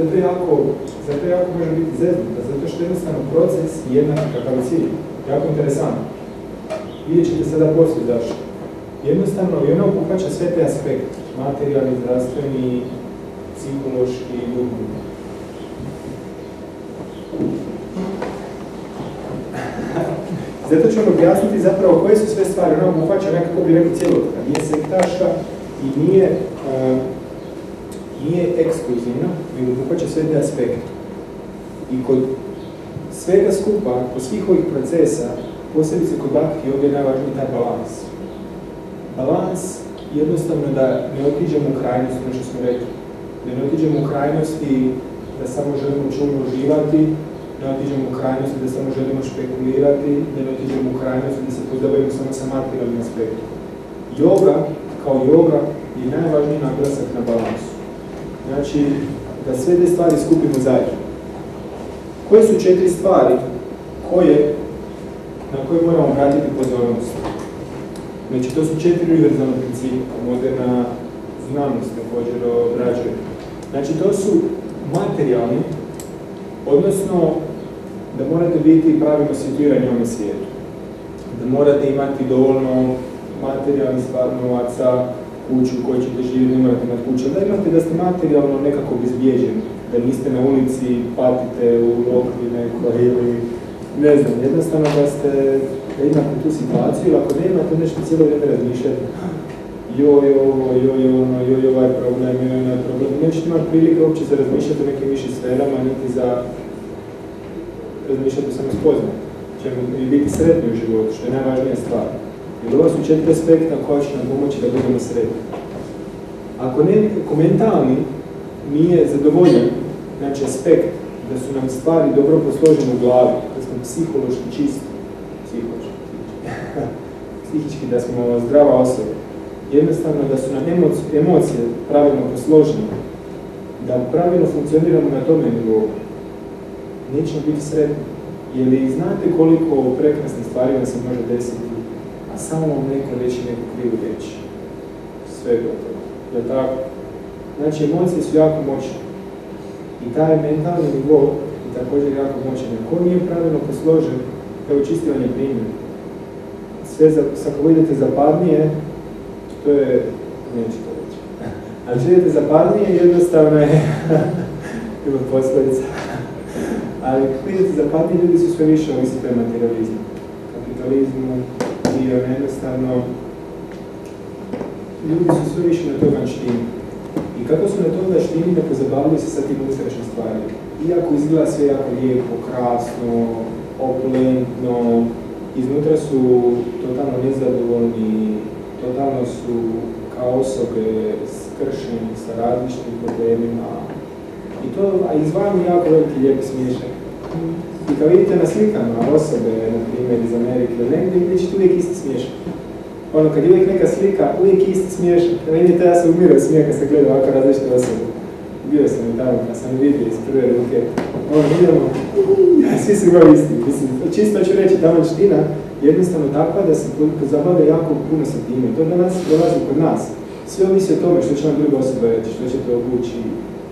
zato jako može biti zeznuta, zato što je jednostavno proces jednak kakav cilj. Jako interesantno. Vidjet ćete sada poslije zašto. Jednostavno, i ona obuhvaća sve te aspekte. Materijalni, zdravstveni, psihološki i duhovni. Zato ću vam objasniti zapravo koje su sve stvari. Ona obuhvaća nekako bi rekao cjelovita. Nije sektaška i nije ekskluzivna, nego obuhvaća sve te aspekte. I kod svega skupa, kod svih ovih procesa, posebice kod bhakti yoge je najvažniji taj balans. Balans jednostavno da ne otiđemo u krajnosti, ono što smo rekli. Da ne otiđemo u krajnosti da samo želimo čulno uživati, da ne otiđemo u krajnosti da samo želimo špekulirati, da ne otiđemo u krajnosti da se pozabavimo samo sa materijalnim aspektom. Yoga, kao yoga, je najvažniji naglasak na balansu. Znači, da sve te stvari skupimo zajedno. Koje su 4 stvari na koje moramo vratiti pozornost? Znači, to su 4 univerzalne principa, moderna znanost također obrađuje. Znači, to su materijalni, odnosno da morate biti pravilno situirani u ovom svijetu. Da morate imati dovoljno materijalnih stvar, novaca, kuću u kojoj ćete živjeti, ne morate imati kuću. Da imate da ste materijalno nekako obezbijeđeni, da niste na ulici, patite u lokvi nekoj ili ne znam, jednostavno da imate tu situaciju, ili ako ne imate, onda ćete cijelo vrijeme razmišljati joj ovo, joj ono, joj ovaj problem, joj onaj problem. Nećete imati prilike uopće za razmišljati o nekim višim sferama, niti za razmišljati o samospoznaju. Ćemo i biti sretni u životu, što je najvažnija stvar. Jer ovo su 4 aspekta koja će nam pomoći da budemo sretni. Ako mentalni nije zadovoljen, znači aspekt da su nam stvari dobro posložene u glavi, da smo psihološki čisti, psihički da smo zdrava osoba, jednostavno da su nam emocije pravilno posložene, da pravilno funkcioniramo na tome nivou, nećemo biti sretni. Jer znate koliko prekrasne stvari vam se može desiti, a samo vam neko reći neku krivu riječ. Sve je gotovo. Je tako? Znači, emocije su jako moćne. I taj mentalni nivo je također jako moćan. Ako nije pravilno posložen, evo čistivanje primjera. Sve, ako idete zapadnije, to je, neću to reći. Ali što idete zapadnije, jednostavno je, ima posljedica. Ali kako idete zapadnije, ljudi su sve više ovisi prema materializmu. Kapitalizmu i jednostavno, ljudi su sve više na toga čini. I kako su na to daštini da pozabavljaju se sa tim unutrašnjim stvarima. Iako izgleda sve jako lijepo, krasno, opulentno, iznutra su totalno nezadovoljni, totalno su kao osobe skršeni sa različitim problemima. I to, a izvajam jako veliki lijep smiješak. I kad vidite na slikama osobe, na primjer iz Amerike ili negdje, vidjet ćete uvijek isti smiješak. Ono, kad je uvijek neka slika, uvijek isti smiješak. Kad vidite, ja sam umirao smijeh kad sam gledao ovako različite osobe. Bio sam i tamo, kad sam vidio iz prve ruke. Ono, vidimo, svi su imali isti. Mislim, čisto ću reći, ta vanština jednostavno takva da se zabavlja jako puno sa time. To danas dolazi kod nas. Sve ovisi o tome što će vam druga osoba reći, što ćete obući,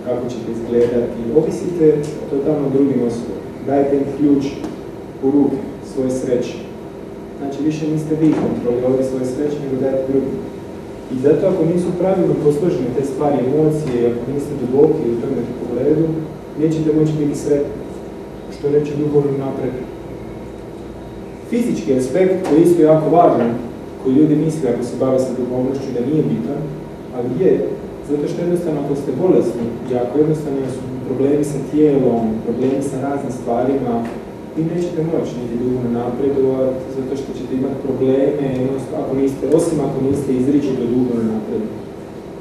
kako ćete izgledati. Ovisite totalno drugim osobama. Dajte im ključ u ruke, svoje sreće. Znači, više niste vi kontrolori svoje sreće, nego dajte drugim. I zato ako nisu pravilno posložene te stvari, emocije, ako niste duboki u tome pogledu, nećete moći biti sretni, što reče duhovni napredak. Fizički aspekt koji je isto jako važan, koji ljudi misle ako se bave sa duhovnošću da nije bitan, ali je, zato što jednostavno ako ste bolesni i ako jednostavno su problemi sa tijelom, problemi sa raznim stvarima, vi nećete moći niti duhovno napredovati, zato što ćete imati probleme, osim ako niste izričito duhovno napredovati.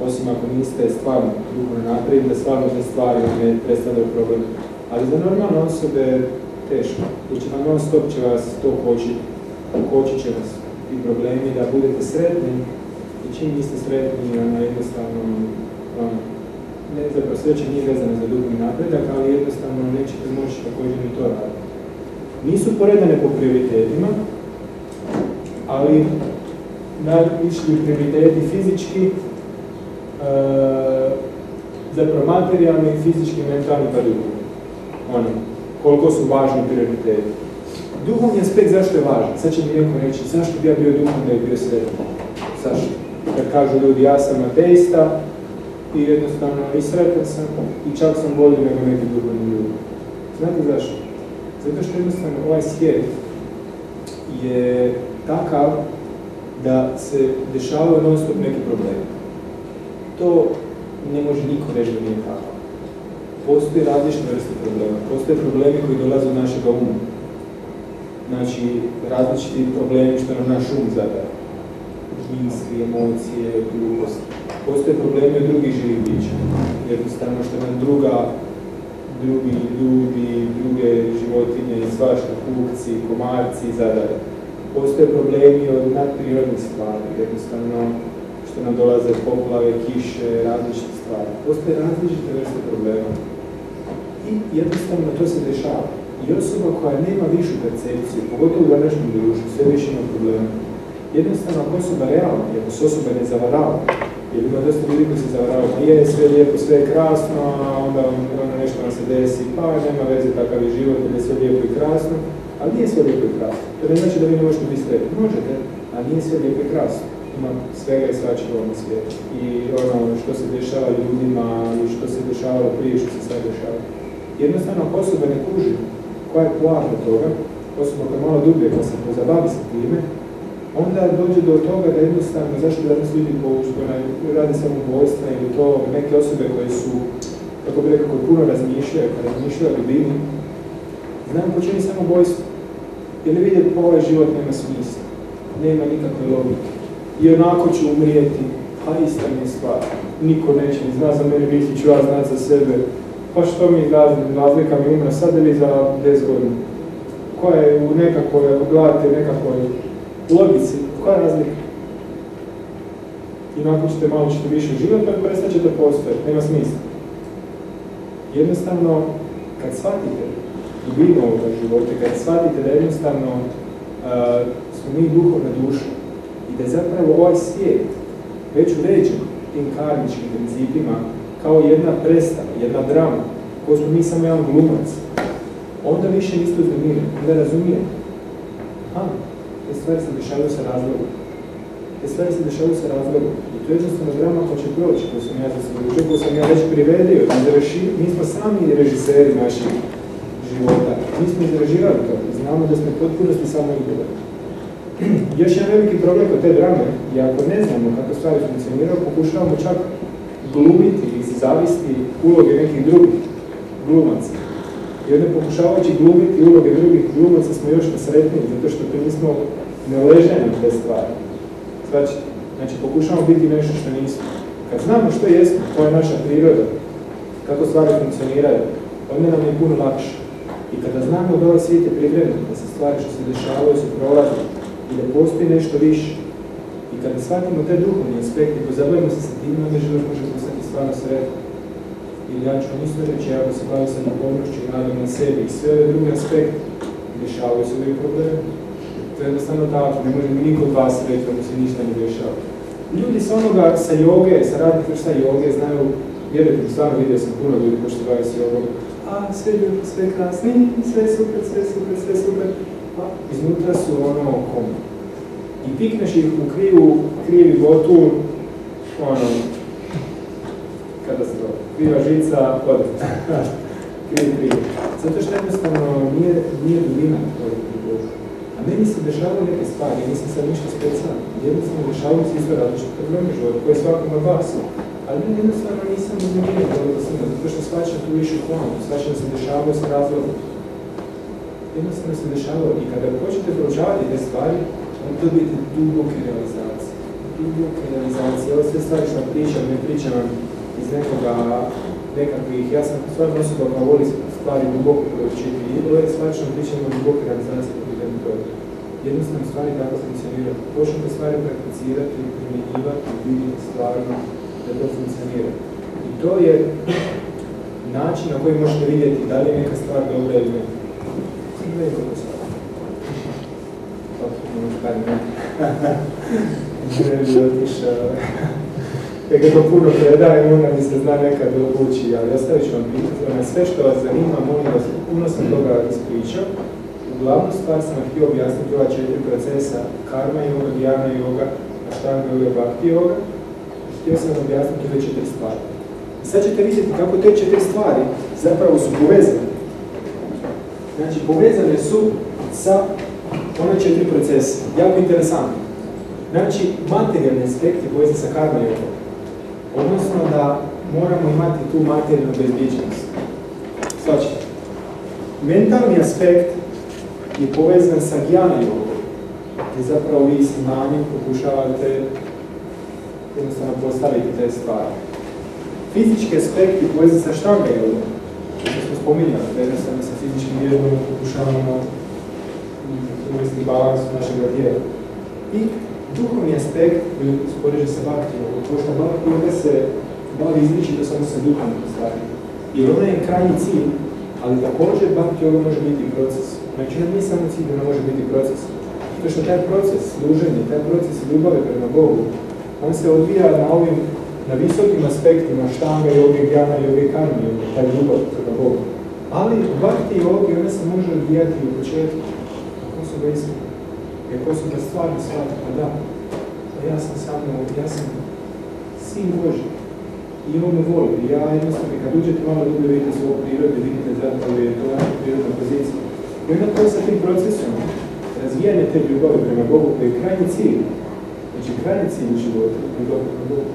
Osim ako niste stvarno duhovno napredovati, da stvarno te stvari ne predstavljaju problem. Ali za normalne osobe teško, jer će vam non stop će vas to kočit će vas i problemi da budete sretni i čim niste sretni, jednostavno, zapravo sreća nije vezana za duhovni napredak, ali jednostavno nećete moći također ni to raditi. Nisu poredane po prioritetima, ali najviši prioriteti fizički, zapravo materijalni, fizički, mentalni pa duhovni. Koliko su važni prioriteti. Duhovni aspekt zašto je važan? Sad će mi neko reći, zašto bi ja bio duhovni da je bio sretan? Zašto? Kad kažu ljudi, ja sam ateista i jednostavno i sretan sam i čak sam bolji nego neki duhovni ljudi. Znate zašto? Zato što jednostavno ovaj svijet je takav da se dešavaju non stop neki problemi. To ne može niko reći da nije tako. Postoje različite vrste problema. Postoje problemi koji dolaze od našega uma. Znači, različiti problemi što nam naš um zadaje. Misli, emocije, glupost. Postoje problemi od drugih živih bića. Jednostavno što nam drugi ljudi, druge životinje, svašta, kukci, komarci zadaje. Postoje problemi od nadprirodnih stvari. Jednostavno što nam dolaze poplave, kiše, različite stvari. Postoje različite vrste problema. I jednostavno to se dešava. I osoba koja nema višu percepciju, pogotovo u današnjem društvu, sve više ima problema. Jednostavno, ako osoba realna, ako se osoba ne zavarava, jer ima dosta ljudi koji se zavaravaju, pa je sve lijepo, sve je krasno, a onda nešto nam se desi, pa nema veze takav je život, jer je sve lijepo i krasno, ali nije sve lijepo i krasno. To ne znači da vi ne možete biti sretni. Možete, a nije sve lijepo i krasno. Ima svega i svačega u ovom svijetu. I ono što se dešava ljudima i što se dešavalo prije, što se sad dešava. Jednostavno, ako osoba ne kuži koja je poanta toga, osoba koja malo dublje, koja se pozabavi sa time, onda dođe do toga da jednostavno, zašto danas ljudi rade samoubojstva ili to neke osobe koje su, kako bi rekao, puno razmišljaju, kada razmišljaju o dubini, znam počini samoubojstvo. Ili vidjeti pa ovaj život nema smisla, nema nikakve logike. I onako ću umrijeti, a ista mi je stvar. Niko neće mi zna za mene, biti ću ja znati za sebe. Pa što mi razlika mi umre sad ili za 10 godina? Koja je u nekakvoj, ako gledate nekakvoj logici, koja je razlika? I nakon ćete malo više živjeti, pa prestat ćete postojati, nema smisla. Jednostavno, kad shvatite dubinu ovoga života, kad shvatite da jednostavno smo mi duhovna duša i da je zapravo ovaj svijet već uređen tim karmičkim principima kao jedna predstava, jedna drama, koju smo mi samo jedan glumac, onda više niste uznemirani, onda razumijete. Te stvari se dešavaju sa razlogom. Te stvari se dešavaju sa razlogom. I to je jednostavno drama koja će proći, koju sam ja zaslužio, koju sam ja već privedio, mi smo sami režiseri naših života. Mi smo izraživali to i znamo da smo potpunosti samo igrali. Još jedan veliki problem kod te drame, i ako ne znamo kako stvari funkcioniraju, pokušavamo čak glumiti ili zavisti uloge nekih drugih glumaca. I onda pokušavajući glumiti uloge drugih glumaca smo još nesretniji, zato što to nismo naleženi te stvari. Znači, pokušavamo biti nešto što nismo. Kad znamo što jesmo, to je naša priroda, kako stvari funkcioniraju, onda nam je puno lakše. I kada znamo da ovaj svijet je privremeni, da se stvari što se dešavaju su prolaze i da postoji nešto više. I kada shvatimo te duhovni aspekti, pozabavimo se sa tim, onda život može postati stvarno sretno. Ili ja ću vam isto reći, ako se bavim sa duhovnošću, radom na sebi i sve ove druge aspekte, dešavaju se ovi problemi. To je jednostavno tako, ne može niko od vas reći da mu se ništa ne dešava. Ljudi sa onoga, sa joge, sa radnih vrsta joge, znaju, vjerujte, stvarno vidio sam puno ljudi ko što bavi s jogom, a sve ljudi, sve krasni, sve super, sve super, sve super, a iznutra su ono komu. I pikneš ih u krivi botul, ono, katastrofa. Kriva žica, ode. krivi. Zato što jednostavno nije dubina ovog priboga. A meni se dešavaju neke stvari, ja nisam sad ništa specijalno. Jednostavno dešavaju se isto različite probleme života, koje svakom od vas. Ali jednostavno nisam uznemirio toliko sada, zato što shvaćam tu višu planu, shvaćam da se dešavaju sa razlogom. Jednostavno se dešavaju i kada hoćete proučavati te stvari, onda dobijete duboke realizacije. Duboke realizacije. Ovo sve stvari što pričam, ne pričam vam iz nekakvih, ja sam stvarno osoba koja voli stvari duboko proučiti i ovo je stvari što pričam o duboke realizacije po pitanju toga. Jednostavno stvari tako funkcioniraju. Počnete stvari prakticirati, primjenjivati, vidjeti stvarno da to funkcionira. I to je način na koji možete vidjeti da li je neka stvar dobra ili ne. Ne je kako stvar. Ne bi otišao. Kada to puno predajem, onda mi se zna nekad ući, ali ostavit ću vam pitati. Sve što vas zanima, molim vas, puno sam toga ispričao. Uglavnu stvar sam htio objasniti ova 4 procesa: karma yoga, dhyana yoga, ashtanga yoga, bhakti yoga. Htio sam objasniti ove 4 stvari. I sad ćete vidjeti kako te 4 stvari zapravo su povezane. Znači, povezane su sa one 4 procese. Jako interesantno. Znači, materijalni aspekt je povezan sa karma yogom. Odnosno da moramo imati tu materijalnu bezbrižnost. Znači, mentalni aspekt je povezan sa dhyana yogom, gdje zapravo vi s znanjem pokušavate jednostavno postaviti te stvari. Fizički aspekt je povezan sa ashtanga yogom, što smo spominjali, da jednostavno sa fizičkim vježbama pokušavamo uvesti balans u našega tijela. I duhovni aspekt je spoređen sa bhakti yogom, pošto bhakti yoga se bavi izričito samo sa duhovnim stvarima. Jer ona je krajnji cilj, ali također bhakti yoga može biti proces. Znači, nije samo cilj da može biti proces. To što taj proces služenja, taj proces ljubave prema Bogu, on se odvija na visokim aspektima ashtanga yoge, dhyana yoge, karma yoge, taj ljubav prema Bogu. Ali u bhakti yogi ona se može odvijati u početku, ako osoba iskrena. I ako osoba stvarno shvati, pa da, ja sam sin Boži. I on me voli. I ja jednostavno, kad uđete malo dublje, vidite svoju prirodu, vidite zapravo je to naša prirodna pozicija. I onda to sa tim procesom razvijanja te ljubavi prema Bogu, koji je krajnji cilj. Znači, krajnji cilj života, ljubav prema Bogu.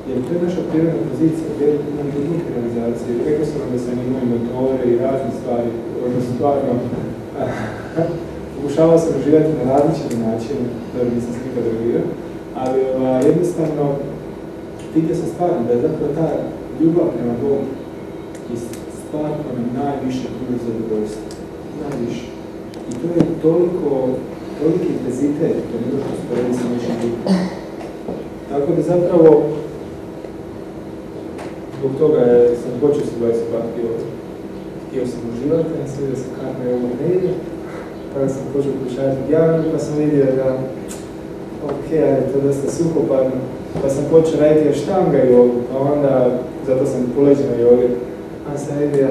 Jer to je naša prirodna pozicija, vjerujte nam duboke realizacije. Rekao sam vam da sam imao i motore i razne stvari, odnosno stvarno pokušavao sam živjeti na različite načine, dobro nisam se nikad reagirao, ali jednostavno vidio sam stvarno da je zapravo ta ljubav prema Bogu je stvar koja nam najviše pruža zadovoljstvo. Najviše. I to je toliki intenzitet, to ne došlo sporedi sa nečim drugim. Tako da zapravo zbog toga sam počeo se baviti bhakti yogom. Htio sam uživati, ja sam vidio da se karma yoga ne ide. Kada sam počeo pokušavati dhyanu, pa sam vidio da ali to je dosta suhoparno. Pa sam počeo raditi ashtanga yogu, pa onda, zato sam poleđen na jogi. A sam vidio,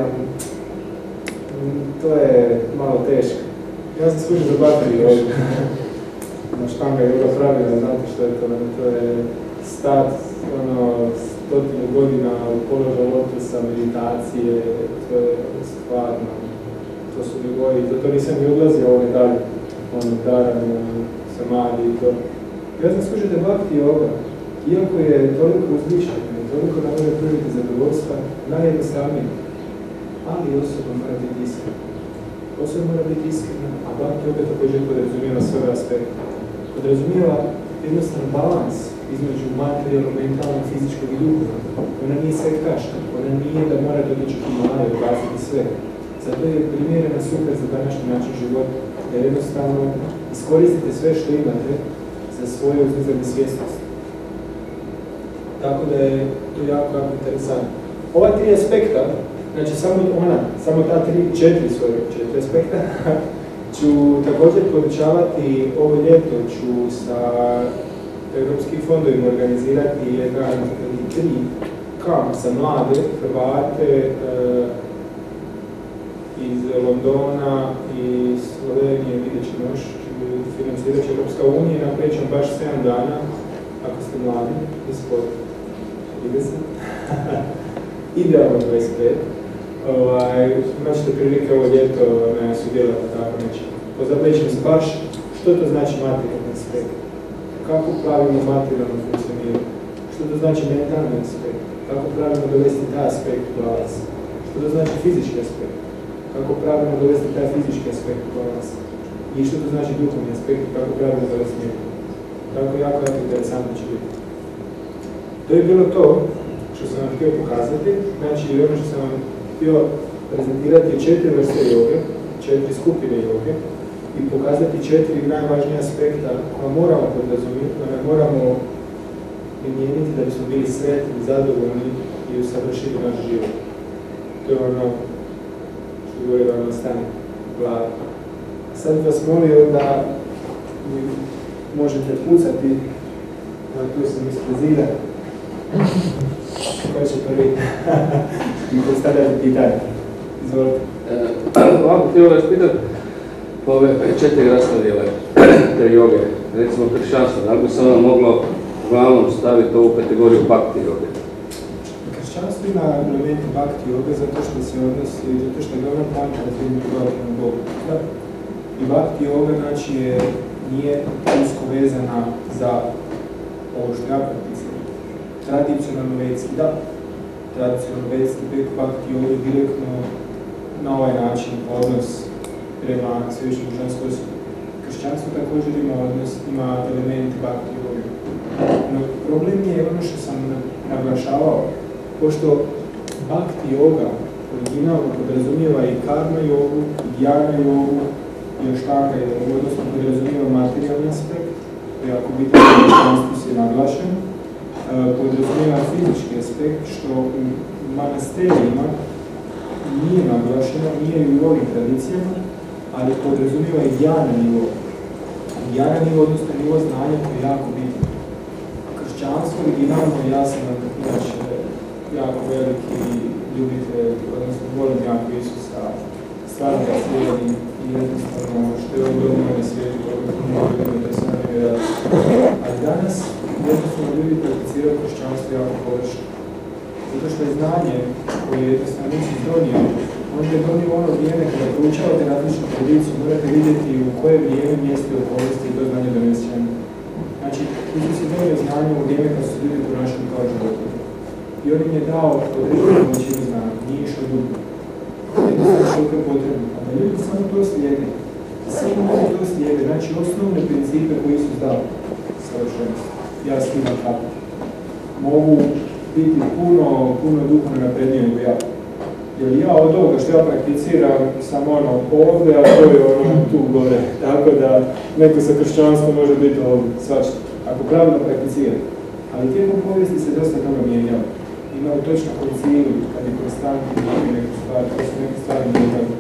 to je malo teško. Ja sam služio za bhakti yogu. Ashtanga yoga pravila, znate što je to? To je stat, 100 godina u položaju lotosa, meditacije, to je stvarno. To su nivoi, zato nisam i odlazio ovdje dalje, daranje, samadhi i to. Ja sam služio da bhakti yoga, iako je toliko uzvišena, toliko da može pružiti zadovoljstva, najjednostavnije. Ali osoba mora biti iskrena. Osoba mora biti iskrena, a bhakti opet također podrazumijeva svoje aspekte. Podrazumijeva jednostavno balans između materijalnog, mentalnog, fizičkog i duhovnog. Ona nije sektaška, ona nije da morate otići u Himalaje i odbaciti sve. Zato je primjerena super za današnji način života, da jednostavno iskoristite sve što imate za svoje uzmizanje svjesnosti. Tako da je to jako interesantno. Ova tri aspekta, znači samo ta četiri aspekta, ću također podučavati ovo ljeto, ću sa europskim fondovima organizirati jedan tri kamp za mlade Hrvate iz Londona i Slovenije, vidjet ćemo još, financirat će Europska unija, napravit ćemo baš 7 dana, ako ste mladi, ispod 30, idealno 25. Imat ćete prilike ovo ljeto sudjelovati tako neće. Pozabavit ćemo se baš što to znači materijalni aspekt, kako pravilno materijalno funkcionira, što to znači mentalni aspekt, kako pravilno dovesti taj aspekt u balans, što to znači fizički aspekt, kako pravilno dovesti taj fizički aspekt u balans i što to znači duhovni aspekt, kako pravilno dovesti njegu. Tako jako interesantno će biti. To je bilo to što sam vam htio pokazati, znači ono što sam vam htio prezentirati je 4 vrste joge, 4 skupine joge i pokazati 4 najvažnije aspekta koja moramo podrazumjeti, koja moramo primijeniti da bismo bili sretni, zadovoljni i usavršili naš život. To je ono što govori vam ostane u glavi. Sad vas molio da mi možete pucati, tu sam ispred zida. Ko će prvi? Mi postavljati pitanje. Izvolite. Ovako, htio vas pitati po ove 4 raspodjele te joge, recimo kršćanstvo, da li bi se ono moglo uglavnom staviti ovu kategoriju bhakti joge? Kršćanstvo ima elementi bhakti joge zato što se odnosi, zato što je glavna poanta razvijenju ljubavi na Bogu. I bhakti joga znači nije usko vezana za ovo što ja prakticiram. Tradicionalno vedski, da. Tradicionalno vedski bhakti joga je direktno na ovaj način odnos prema svevišnjem božanskoj osobi. Kršćanstvo također ima elementi bhakti joge. No, problem je ono što sam naglašavao, pošto bhakti joga originalno podrazumijeva i karma jogu, i dhyana jogu, i oštaka jogu, odnosno podrazumijeva materijalni aspekt, to je jako bitno da kršćanstvu se naglašen, podrazumijeva fizički aspekt, što u manasterima nije naglašeno, nije i u ovim tradicijama, ali podrazumijeva i dhyana nivo. Dhyana nivo, odnosno nivo znanja, koji je jako bitno. Kršćanstvo originalno, ja sam inače jako veliki ljubitelj, odnosno volim jako Isusa, stvarno ga slijedim i jednostavno što je on donio na svijetu, to je samo nevjerojatno. Ali danas jednostavno ljudi prakticiraju kršćanstvo jako površno. Zato što je znanje koje je jednostavno Isus donio, on je donio ono vrijeme kada proučavate različnu tradiciju, morate vidjeti u koje vrijeme, mjesto i okolnosti je to znanje doneseno. Znači, Isus je donio znanje u vrijeme kada su ljudi ponašali kao životinje. I on im je dao određenu količinu znanja, nije išao dugo. Jednostavno što je potrebno. A da ljudi samo to slijede. Samo oni to slijede. Znači, osnovne principe koje Isus dao savršenost. Ja s tim tako. Mogu biti puno duhovno naprednije nego ja. Jer ja od ovoga što ja prakticiram sam ovdje, a to je tu gore. Tako da neko sa kršćanstvom može biti ovdje, svačito. Ako pravilno prakticira. Ali tijekom povijesti se dosta toga mijenjalo. Imao točno koncili, kad je konstantno mijenjali neku stvar, to su neke stvari mijenjali.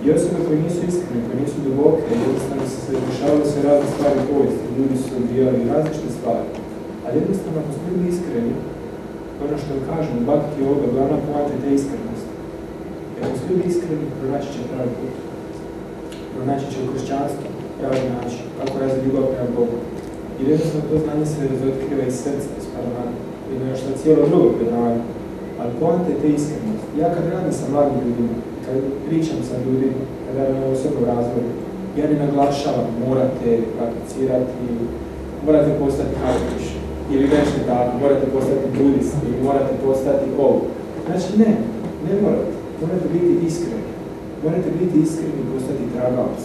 I osobe koje nisu iskrene, koje nisu duboke, jednostavno se dešavale se razne stvari u povijesti. Ljudi su odbijali različite stvari. Ali jednostavno, ako smo bili iskreni, ono što kažemo, bhakti joga, glavna poanta je te iskrenosti. Jer ako smo bili iskreni, pronaći će pravi put. Pronaći će u kršćanstvu pravi način, kako razviti ljubav prema Bogu. Jer jednostavno to znanje se razotkriva iz srca, iz paravana. I nešto cijelo drugo predavanje. Ali poanta je te iskrenosti. Ja kad radim sa mladim ljudima, kad pričam sa ljudima, kad radim na osobnom razvoju, ja ne naglašavam, morate prakticirati, morate postati kako više. ili nešto tako, morate postati budist ili morate postati ovo. Znači ne morate, morate biti iskreni. Morate biti iskreni i postati tragavac.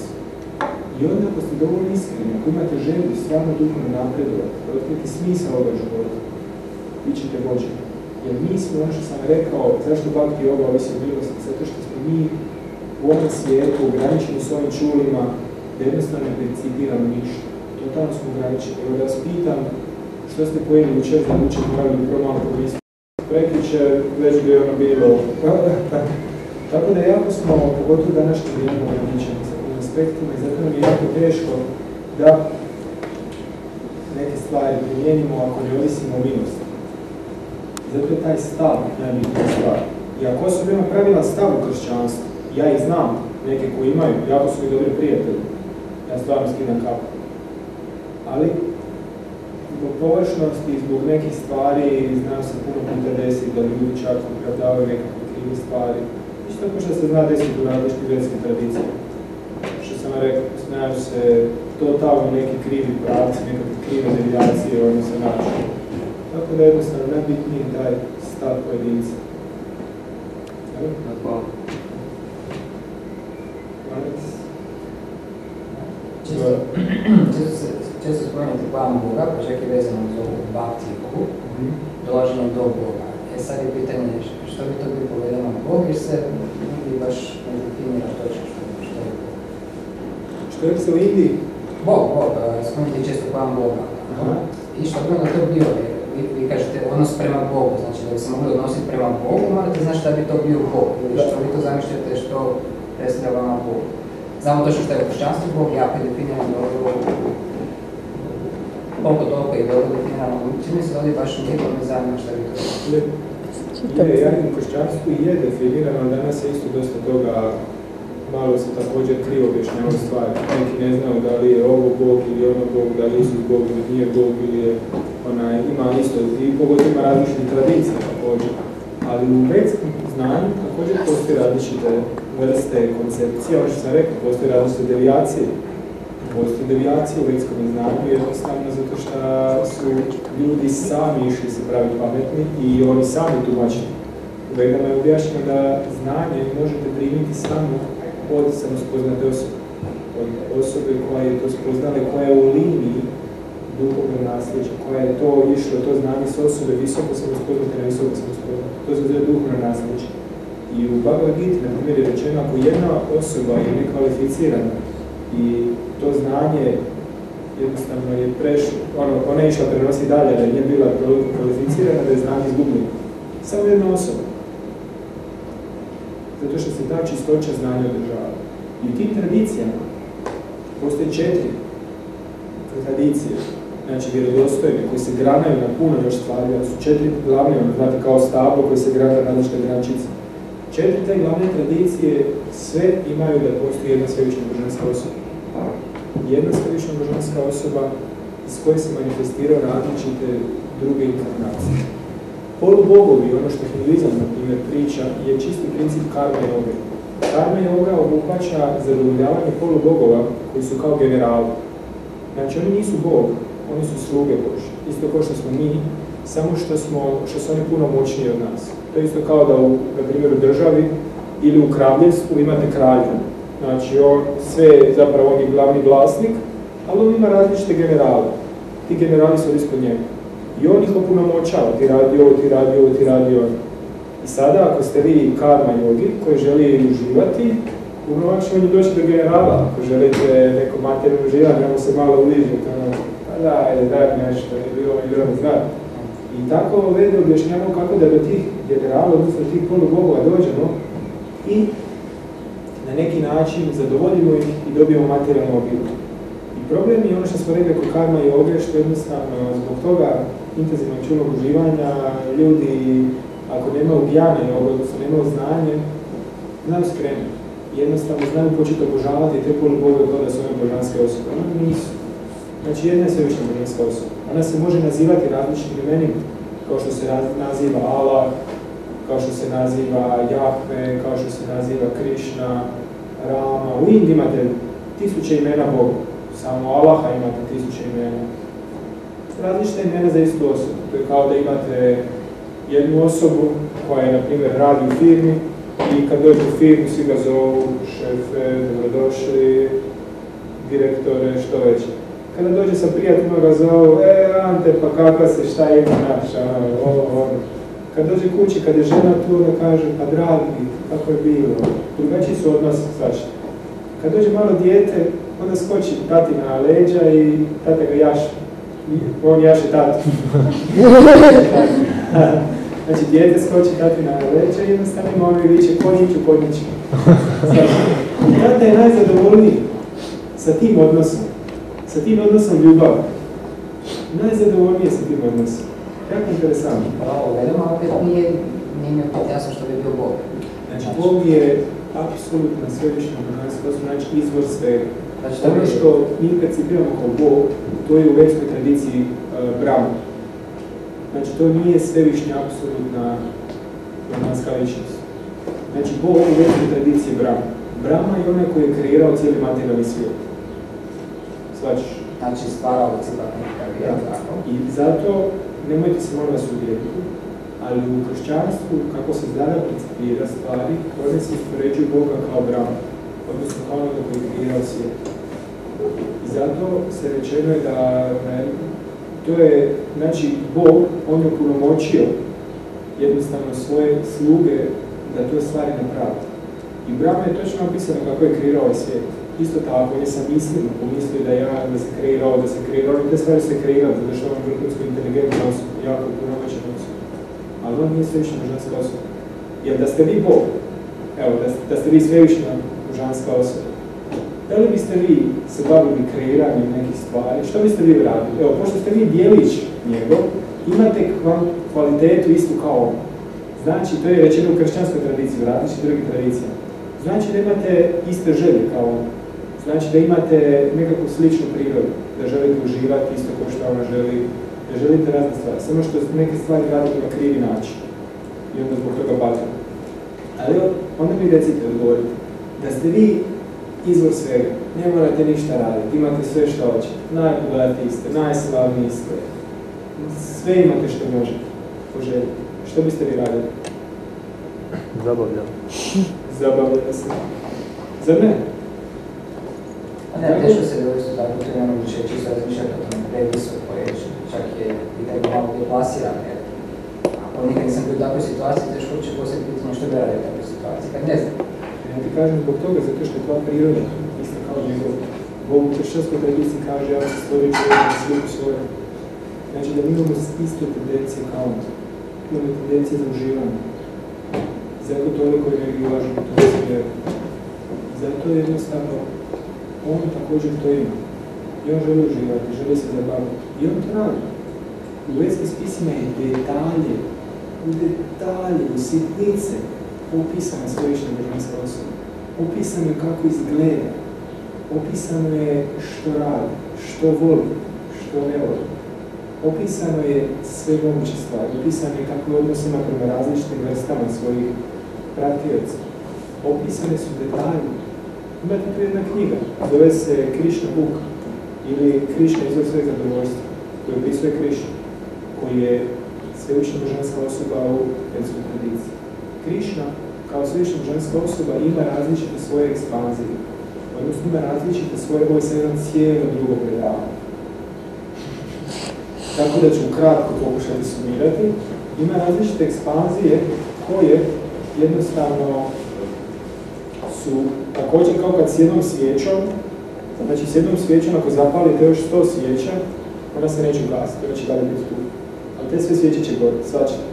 I onda ako ste dovoljno iskreni, ako imate želju stvarno duhovno napredovati, otkriti smisao ovoga života, bit ćete vođeni. Jer mi smo, ono što sam rekao, zašto bhakti yoga ovisi o milosti? Zato što smo mi u ovom svijetu ograničeni s ovim čulima da jednostavno ne principiramo ništa. Totalno smo ograničeni. Evo da vas pitam što ste pojeli učer, da učer morali promalo pomisliti. Prekriče već bi ono bilo. Tako da jako smo, pogotovo današnje vrijeme, ograničeni sa tim aspektima i zato nam je jako teško da neke stvari primijenimo ako ne ovisimo o milosti. Zato je taj stav najbitnija stvar. I ako osoba ima pravilan stav u kršćanstvu, ja ih znam, neke koji imaju, jako su mi dobri prijatelji, ja stvarno skidam kapu. Ali, zbog površnosti, zbog nekih stvari, znam se puno puta desiti da ljudi čak opravdavaju nekakve krive stvari. Isto tako što se zna desiti u različitih vjerskih tradicija. Što sam rekao, znaju se totalno neki krivi pravci, nekakve krive devijacije, ono se naći. Tako da jednostavno najbitniji je taj stav pojedinca. Hvala. Često spomenuti plan Boga, pa čak i vezano uz ovu bhaktiku, dolaženjem do Boga. Sad je pitanje što bi to bilo povedano na Bog, jer se Indiji baš ne definira točno što je Bog. Što je se u Indiji? Bog, spomenuti često plan Boga. I što bi onda to bilo? Vi kažete odnos prema Bogu, znači da bi se mogli odnositi prema Bogu, morate znati šta bi to bio Bog, ili što vi to zamišljate što predstavlja vama Bog. Znamo točno što je kršćanstvo Bog, jako je definirano dobro, koliko toliko je dobro definirano, čini se da ovdje baš nijekom ne zanima šta bi to bilo. Ja u kršćanstvu je definirano, danas je isto dosta toga, malo se također krivo objašnjavaju stvari. Neki ne znaju da li je ovo Bog ili ono Bog, da li Isus Bog ili nije Bog ili je ima isto, i pogotovo ima različite tradicije također. Ali u vedskom znanju također postoje različite vrste, koncepcije, ono što sam rekao, postoje različite devijacije. Postoje devijacije u vedskom znanju jednostavno zato što su ljudi sami išli se praviti pametni i oni sami tumačili. U vedama je objašnjeno da znanje možete primiti samo od samospoznate osobe. Od osobe koja je to spoznala i koja je u liniji duhovnog nasljeđa, koja je to išlo, to znanje s osobe visoko samospoznate na visoko samospoznate. To se zove duhovno nasljeđe. I u Bhagavad Gita, na primjer, je rečeno, ako jedna osoba je nekvalificirana i to znanje jednostavno je prešlo, ona je išla prenositi dalje, da nije bila toliko kvalificirana, da je znanje izgubljeno. Samo jedna osoba. Zato što se ta čistoća znanja održava. I u tim tradicijama postoje 4 tradicije, znači vjerodostojne, koji se granaju na puno još stvari, ali su 4 glavne, znate, kao stablo koji se grana na različite grančice. 4 te glavne tradicije sve imaju da postoji jedna svevišnja božanska osoba. Jedna svevišnja božanska osoba iz koje se manifestiraju različite druge inkarnacije. Polubogovi, ono što hinduizam, na primjer, priča, je čisti princip karma joge. Karma joga obuhvaća zadovoljavanje polubogova koji su kao generali. Znači, oni nisu Bog, oni su sluge Božje. Isto kao što smo mi, samo što su oni puno moćniji od nas. To je isto kao da na primjer, u državi ili u kraljevstvu imate kralja. Znači, on je glavni vlasnik, ali on ima različite generale. Ti generali su ispod njega. I on ih opunomoćava, ti radi ovo, ti radi ovo, ti radi ovo. I sada, ako ste vi karma jogi koji želi uživati, punomoćno doći do generala. Ako želite neko materijalno uživanje, nemo se malo uližiti. Pa daj nešto, je bilo i dobro znati. I tako vede objašnjavamo kako da do tih generala, odnosno tih polubogova dođemo i na neki način zadovoljimo ih i dobijemo materijalnu obilju. I problem je ono što smo rekli kod karma i joge, što jednostavno zbog toga intenzivnog čulnog uživanja ljudi, ako nemaju gjana joga, odnosno nemaju znanje, znaju skrenuti. Jednostavno znaju početi obožavati te polubogove kao da su one božanske osobe. One nisu. Znači jedna je svevišnja božanska osoba. Ona se može nazivati različitim imenima, kao što se naziva Allah, kao što se naziva Jahve, kao što se naziva Krišna, Rama. U Indiji imate 1000 imena Boga. Samo Allaha imate 1000 imena. različita imena za istu osobu. To je kao da imate jednu osobu koja je, na primjer, radi u firmi i kad dođe u firmu svi ga zovu šefe, dobrodošli, direktore, što već. Kada dođe sa prijateljima ga zovu, Ante, pa kakva se, šta ima naša, ovo. Kad dođe kući, kad je žena tu, da kaže, pa dragi, kako je bilo. Drugačiji su odnosi, svačiti. Kad dođe malo dijete, onda skoči tati na leđa i tata ga jaše. On jaše tatu. Znači, dijete skoči tati na leđa i jednostavno mami viče, konjiću, konjiću. Tata je najzadovoljniji sa tim odnosom ljubavi. Najzadovoljnije sa tim odnosom. Jako interesantno. Bravo, vedemo, opet nije mi opet jasno što bi bio Bog. Znači, Bog je apsolutno svevišnja božanstva, znači izvor svega. Ono što mi percipiramo kao Bog, to je u vedskoj tradiciji Brahma. Znači, to nije svevišnja apsolutna božanska ličnost. Znači, Bog u vedskoj tradiciji je Brahma. Brahma je onaj koji je kreirao cijeli materijalni svijet. Svačiš? Znači, stvarao cijela nekakav je, tako? I zato, nemojte se molim vas uvjeriti, ali u kršćanstvu, kako se zada percipira stvari, one se uspoređuju Boga kao Brahma, odnosno kao onoga koji je kreirao svijet. I zato se rečeno je da, to je, znači, Bog, on je opunomoćio jednostavno svoje sluge da to stvari napravi. I Brahma je točno napisano kako je kreirao ovaj svijet. Isto tako, on je sam pomislio da se kreirao, i te stvari se kreirao, zato što on je vrhunsko inteligentna osoba, jako punomoćna osoba. Ali on nije svevišnja božanska osoba. Jer da ste vi Bog, evo, da ste vi svevišnja božanska osoba, da li biste vi se bavili kreiranjem nekih stvari, što biste vi radili? Evo, pošto ste vi dijelić njegov, imate kvalitetu istu kao on. Znači, to je rečeno u kršćanskoj tradiciji, u različitih drugih tradicijama. Znači da imate iste želje kao on. Znači da imate nekakvu sličnu prirodu, da želite uživati isto kao što ona želi, da želite razne stvari. Samo što neke stvari radite na krivi način. I onda zbog toga patimo. Ali onda mi recite, odgovorite, da ste vi izvor svega, ne morate ništa raditi, imate sve što hoćete, najbogatiji ste, najslavniji ste, sve imate što možete poželjeti. Što biste vi radili? Zabavljamo se. Zar ne? Ne, nešto se bilo isto tako, to je nemoguće čisto razmišljati o tome previsoko, jer čak je pitanje malo deplasirano, jer ako nikad nisam bio u takvoj situaciji, teško će postaviti pitanje što bi radio u takvoj situaciji, kad ne znam. Ja ti kažem zbog toga, zato što je tvoja priroda, isto kao njegov. Bog u kršćanskoj tradiciji kaže, ja se stvorio čovjek na sliku svoje. Znači da mi imamo iste tendencije kao on. Imamo tendencije za uživanje. Zato toliko energiju ulažemo u tom smjeru. Zato jednostavno, on također to ima. I on želi uživati, želi se zabaviti. I on to radi. U vedskim spisima je detalje, u sitnice opisana svevišnja božanska osoba. Opisano je kako izgleda. Opisano je što radi, što voli, što ne voli. Opisano je sve moguće stvari. Opisano je kako je odnos ima prema različitim vrstama svojih pratioca. Opisane su detalje. Imate tu jedna knjiga, zove se Krišna Buk, ili Krišna izvor sveg zadovoljstva, koji opisuje Krišna, koji je svevišnja božanska osoba u vedskoj tradiciji. Krišna, kao svevišnja božanska osoba, ima različite svoje ekspanzije, odnosno ima različite svoje, ovo je sad jedan cijelo drugo predavanje. Tako da ću kratko pokušati sumirati. Ima različite ekspanzije koje jednostavno su također kao kad s jednom svijećom, znači s jednom svijećom ako zapalite još 100 svijeća, ona se neće ugasiti, ona će dalje biti tu. Ali te sve svijeće će goriti, svačite.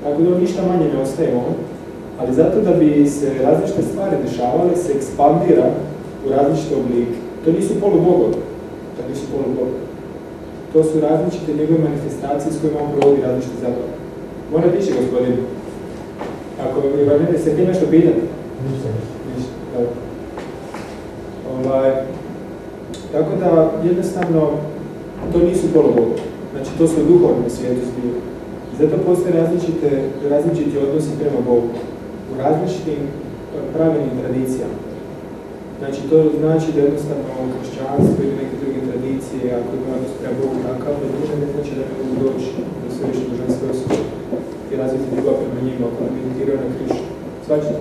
Tako da ništa manje ne ostaje on, ali zato da bi se različite stvari dešavale, se ekspandira u različite oblike. To nisu polubogovi, to su različite njegove manifestacije s kojima on provodi različite zabave. Morate ići, gospodine. Ako ne se ti nešto pitati? Ništa. Tako da, jednostavno, to nisu polubogovi. Znači, to su duhovni svijetu zbili. I zato postoje različiti odnosi prema Bogu u različitim pravilnim tradicijama. Znači, to znači da jednostavno kršćanstvo ili neke druge tradicije ako ima odnos prema Bogu takav, da duže ne znači da ne mogu doći do sve više božanske osobe i razviti ljubav prema njima, ako ne meditiraju na Kristu. Svačite?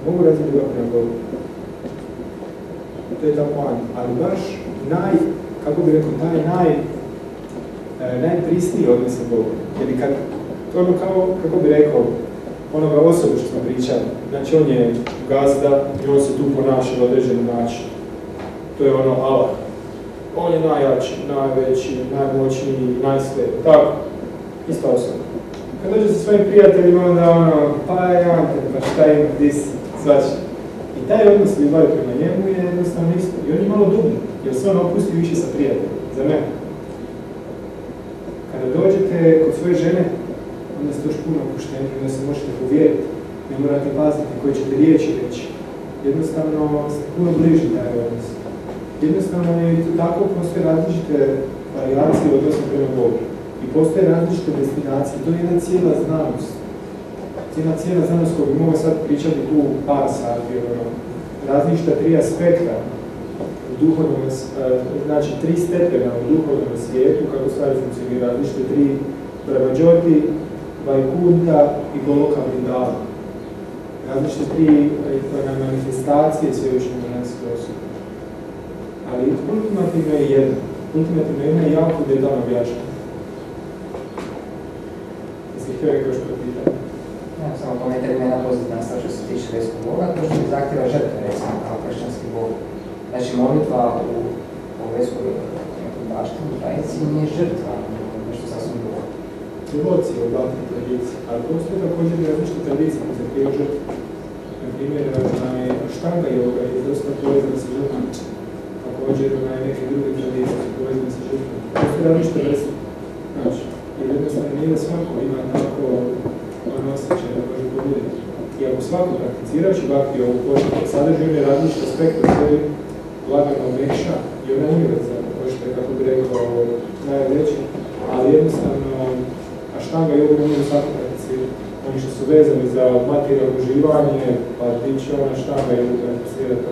Mogu razviti ljubav prema Bogu. To je ta poanta. Ali baš kako bi rekao, taj najpristiji odnos sa Bogom. Jer kad, to ono kao, kako bi rekao, onoga osobu što smo pričali, znači on je gazda i on se tu ponaša na određeni način. To je ono Allah. On je najjači, najveći, najmoćniji, najsveti. Tako, ista osoba. Kad dođe sa svojim prijateljima, onda ono, pa šta ima, di si, svači. I taj odnos ljubavi prema njemu je jednostavno isto. I on je malo dublji, jer se on opusti više sa prijateljima, za mene. Kada dođete kod svoje žene, onda ste još puno opušteni, onda se možete povjeriti. Ne morate paziti koje ćete riječi reći. Jednostavno ste puno bliži taj odnos. Jednostavno je tako, postoje različite varijacije odnosa prema Bogu. I postoje različite destinacije. To je jedna cijela znanost. Cijela znanost koju bi mogla sad pričati tu par sati. Različita 3 aspekta u duhovnom, znači 3 stepena u duhovnom svijetu, kako stvari funkcionira, različite 3 Predavačoti, Vajkunta i Goloka Vrindava. Različite 3 manifestacije svevišnje božanske osobe. Ali ultimativno je jedna. Ultimativno je jedna jako detaljno objašnjena. Jesi htio rekao što je pitanje? Ja, samo komentar ima jedna pozitivna stvar što se tiče vjerskog Boga, to što mi zahtjeva žrtve, recimo, kao kršćanski Bog. Znači, molitva u vjerskoj baštini, tradiciji nije žrtva, nešto sasvim drugo. Devocija u blatnoj tradiciji, ali postoje također i različite tradicije koje zahtijevaju žrtve. Na primjer, štanga joga je dosta povezana sa žrtvom. Također, neke druge tradicije su povezane sa žrtvom. Postoje različite vrste. Znači, jer jednostavno nije da svako ima tako osjećaj da može pobuditi. I ako svako prakticirajući bhakti ovu početku sadrži one različite aspekte u sebi, lagano meša i ona univerzalna, što je, kako bi rekao, najveći, ali jednostavno aštanga jogu ne može svako prakticirati. Oni što su vezani za materijalno uživanje, pa tiče ona aštanga jogu prakticirati,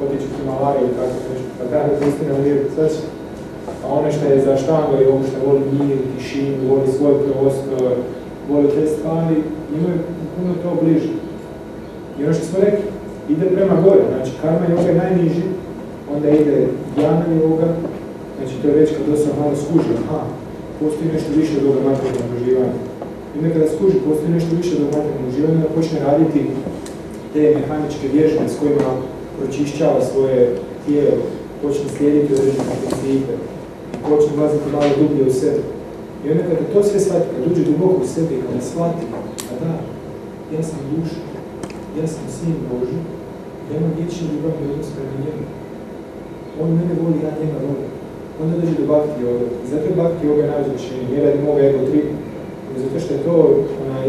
otići u Himalaje ili tako nešto, pa treba da istina uvijeti sve. A ono što je za aštanga jogu, što voli mir, tišinu, voli svoj prostor, voli te stvari, imaju puno to bliže. I ono što smo rekli, ide prema gore, znači karma joga je najniži, onda ide jnana joga, znači to je već kad dosta malo skuži, postoji nešto više od ovoga materijalnog uživanja. I onda kada skuži, postoji nešto više od ovoga materijalnog uživanja, onda počne raditi te mehaničke vježbe s kojima pročišćava svoje tijelo, počne slijediti određene principe, počne ulaziti malo dublje u sebe. I onda kada to sve shvati, kad uđe duboko u sebe i kada shvati, a da, ja sam duša, ja sam sin Boži, ja imam vječni ljubavni odnos prema njemu. On mene voli, ja njega volim. Onda dođe do bhakti joga. I zato je bhakti joga najuzvišeniji, ne radi moga ego tripa. Zato što je to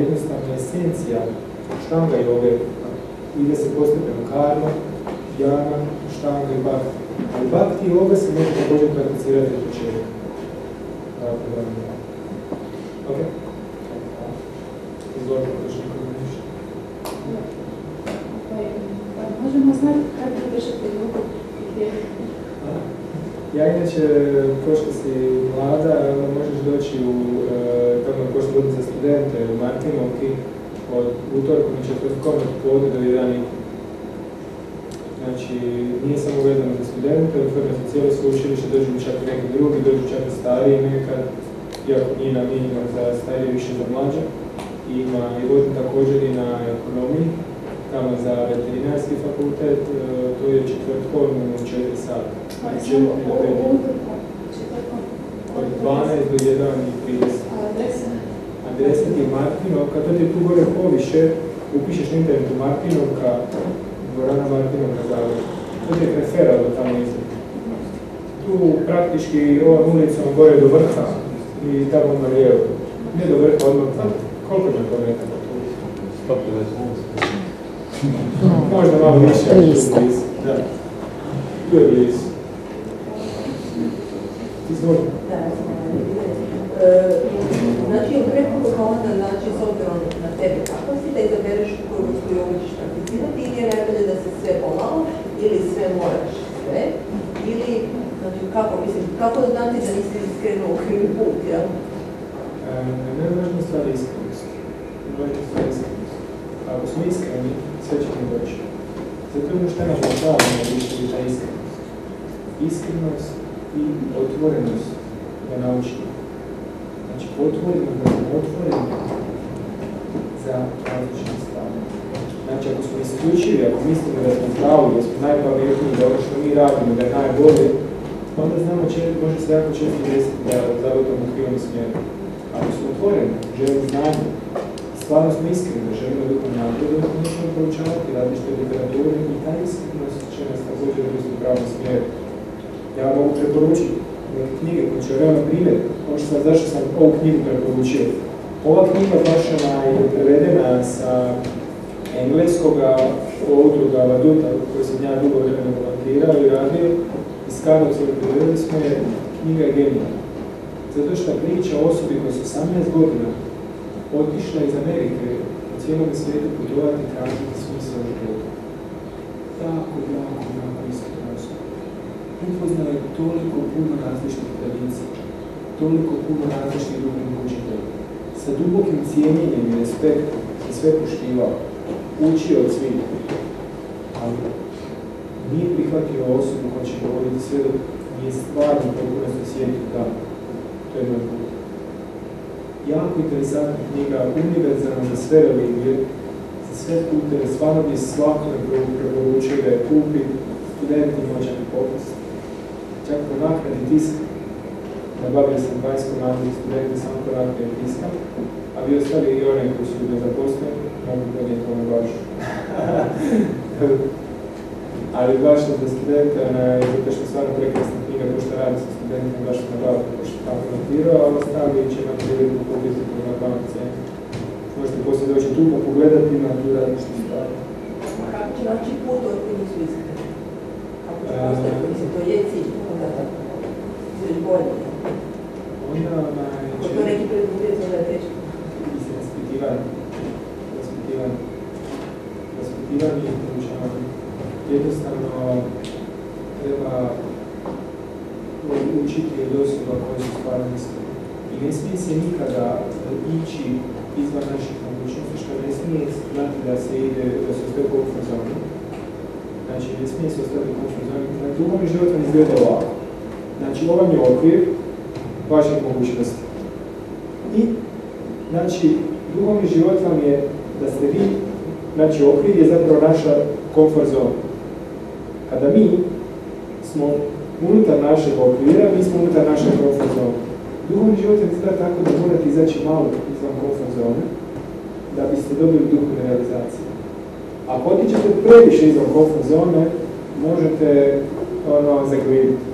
jednostavna esencija štanga joge. Ide se postepeno karma, jnana, štanga i bhakti. Ali bhakti joga se može također prakticirati od početka. Ok? Izvolite, još nekoga nešto. Možemo znati kako vršite jogu i gdje? Ja inače, pošto si mlada, možeš doći u tamo pošto budu za studente u Martinovki od utorka na četvrtkom popodne do 11. Znači, nije samo vezano za studente, otvoreno se cijelo sveučilište, dođu čak i neki drugi, dođu čak i stariji nekad, iako nije za starije, više za mlađe. Ima i vodim također i na ekonomiji, tamo za veterinarski fakultet, to je četvrtkom u 4 sata. Od 12 do 1:30. Adresa je Martinovka, to ti tu gore poviše, upišeš na internetu Martinovka, dvorana Martinovka Zagreb. To ti je preferal do tamo izgleda. Tu praktički ovom ulicom gore do vrha i tamo na lijevo. Ne do vrha, odmah tamo. Koliko je to nekada? 150. Možda malo više, ali tu je blizu. Da. Tu je blizu. Izvolite. Znači, konkretno onda, znači, s obzirom na tebe kako si, da izabereš koju vrstu jogu ćeš prakticirati ili je najbolje da se sve pomalo, ili sve moraš sve, ili Znači, kako znati da niste iskreno u krivi put, jel? Najvažnija stvar je iskrenost. Ako smo iskreni, sve će mi doći. Zato je ono što je napravljeno je ta iskrenost. Iskrenost i otvorenost da naučimo. Znači, da smo otvoreni za različite stvari. Znači, ako smo isključivi, ako mislimo da smo pravi, da smo najpametniji, da ono što mi radimo, da je najbolje, onda znamo može se jako često desiti da zavodimo u krivom smjeru. Ako smo otvoreni, želimo znanje, stvarno smo iskreni, da želimo duhovno napredovati, nećemo proučavati različite literature i ta iskrenost će nas također uvesti u pravom smjeru. Ja mogu preporučiti neke knjige koje će realno primjer, zašto sam ovu knjigu preporučio. Ova knjiga baš je prevedena sa engleskoga udruga Vaduta, koju sam ja dugo vremena volontirao i radio. Iz Karlovca prevedeli smo je, knjiga je genijalna. Zato što priča o osobi koja su 18 godina otišla iz Amerike u cijelom svijetu putovati i tražiti smisao života. Tako iskrena osoba. Upoznala je toliko puno različitih tradicija, toliko puno različitih duhovnih učitelja. Sa dubokim cijenjenjem i respektom se sve poštivao, učio od svih. Ali nije prihvatio osobu koja će govoriti sve dok nije stvarno potpuno svijetu da. To je moj put. Jako interesantna knjiga, univerzalna za sve religije, za sve puteve, stvarno bi svakome preporučio da je kupi, studenti moćan popust. Čak po nakladi tiska. Nabavio sam 20 komadi studenti samo po nakladi tiska, a vi ostali i one koji su nezaposleni, mogu donijeti ono baš. Ali baš za studenta, zato što je stvarno prekrasna knjiga, to što radi sa studentima, baš sam nabavio, to što tamo notirao, ali ostali će imati priliku kupiti po nabavnu cijenu. Možete poslije doći tu pa pogledati na tu različite stvari. A kako će naći put od koji nisu iskreni? Kako će postaviti, mislim, to je cilj, onda izveć bolje. Onda ako to neki preduvjet, onda je teško. Mislim, raspitivanje i poučavanje. Jednostavno treba učiti od osoba koje su stvarno iskrene. I ne smije se nikada ići izvan naših mogućnosti, što ne smije znati da se ide, da se ostaje u komfort zoni. Znači, ne smije se ostaviti u komfort zoni. Duhovni život vam izgleda ovako. Znači, ovaj je okvir vaših mogućnosti. I, znači, duhovni život vam je da ste vi, znači, okvir je zapravo naša komfort zona. Kada mi smo unutar našeg okvira, mi smo unutar naše komfort zone. Duhovni život je izgleda tako da morate izaći malo izvan komfort zone da biste dobili duhovne realizacije. Ako otičete previše izvan komfort zone, možete zaglibiti.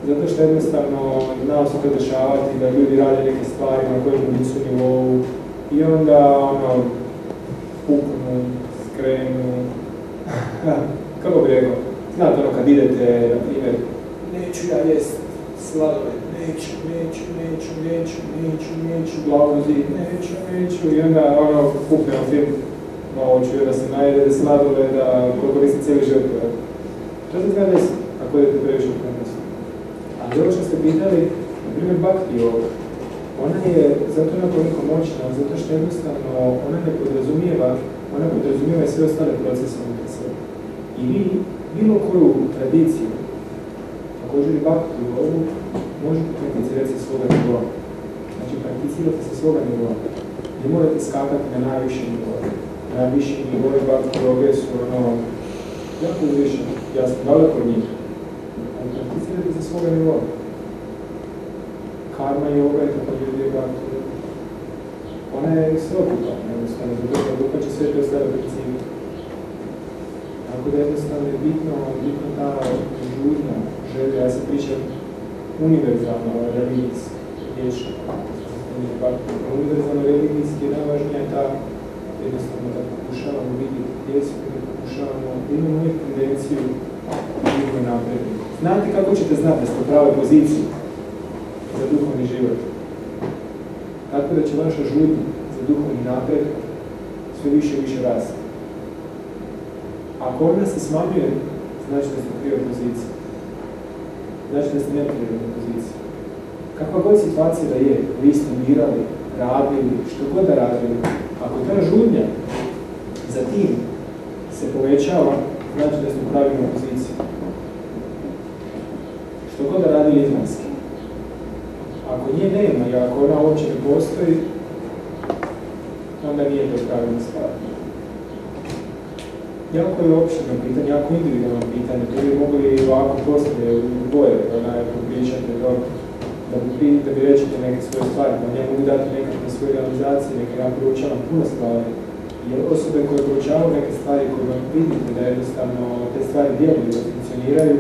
Zato što jednostavno znao se to dešavati da ljudi rade neke stvari na kojima nisu nivou i onda puknu, skrenu. Kako bi rekao? Znate kad idete, na primjer, neću ja jest sladoled, neću, glavu zid, neću, i onda pukne na film, hoću da se najede sladoleda, koliko nisi cijeli život. To se zna desiti, ako idete previše u komunosti. Ali ovo što ste pitali, na primjer, bhakti yoga, ona je zato toliko moćna, zato što jednostavno ona ne podrazumijeva sve ostale procese unutar sebe. I vi, bilo koju tradiciju, također i bhakti yogu, možete prakticirati sa svoga nivoa. Znači, prakticirate sa svoga nivoa. Ne morate skakati na najviše nivoa. Najviši nivoje bhakti yoge su jako uvišeni, ja sam daleko od njih. Ali prakticirate sa svoga nivoa. Karma yoga je također dio bhakti yoga. Ona je sveobuhvatna, jednostavno, zato što obuhvaća sve te ostale principe. Tako da jednostavno je bitno ta žudnja, želja, ja se pričam univerzalno religijski, univerzalno religijski je najvažnija ta jednostavno da pokušavamo vidjeti gdje smo, da pokušavamo, da imamo uvijek tendenciju da idemo naprijed. Znate kako ćete znati da ste u pravoj poziciji za duhovni život? Tako da će vaša žudnja za duhovni naprijed sve više i više rasti. Ako ona se smanjuje, znači da ste u krivoj poziciji. znači da ste neprirodne pozicije. Kakva god situacija da je, vi ste birali, radili, što god da radili, ako ta žudnja za tim se povećava, znači da ste u pravilnoj poziciji. Što god da radili izvanski. Ako nje nema i ako ona uopće ne postoji, onda nije to pravilna stvar. Jako je opširno pitanje, jako individualno pitanje, to bi mogli ovako poslije u boje, pričate da bi rečete neke svoje stvari, pa njemu mogu dati nekakve svoje realizacije, neke ja proučavam puno stvari. Jer osobe koje proučavaju neke stvari koje vam vidite da jednostavno te stvari djeluju, da funkcioniraju,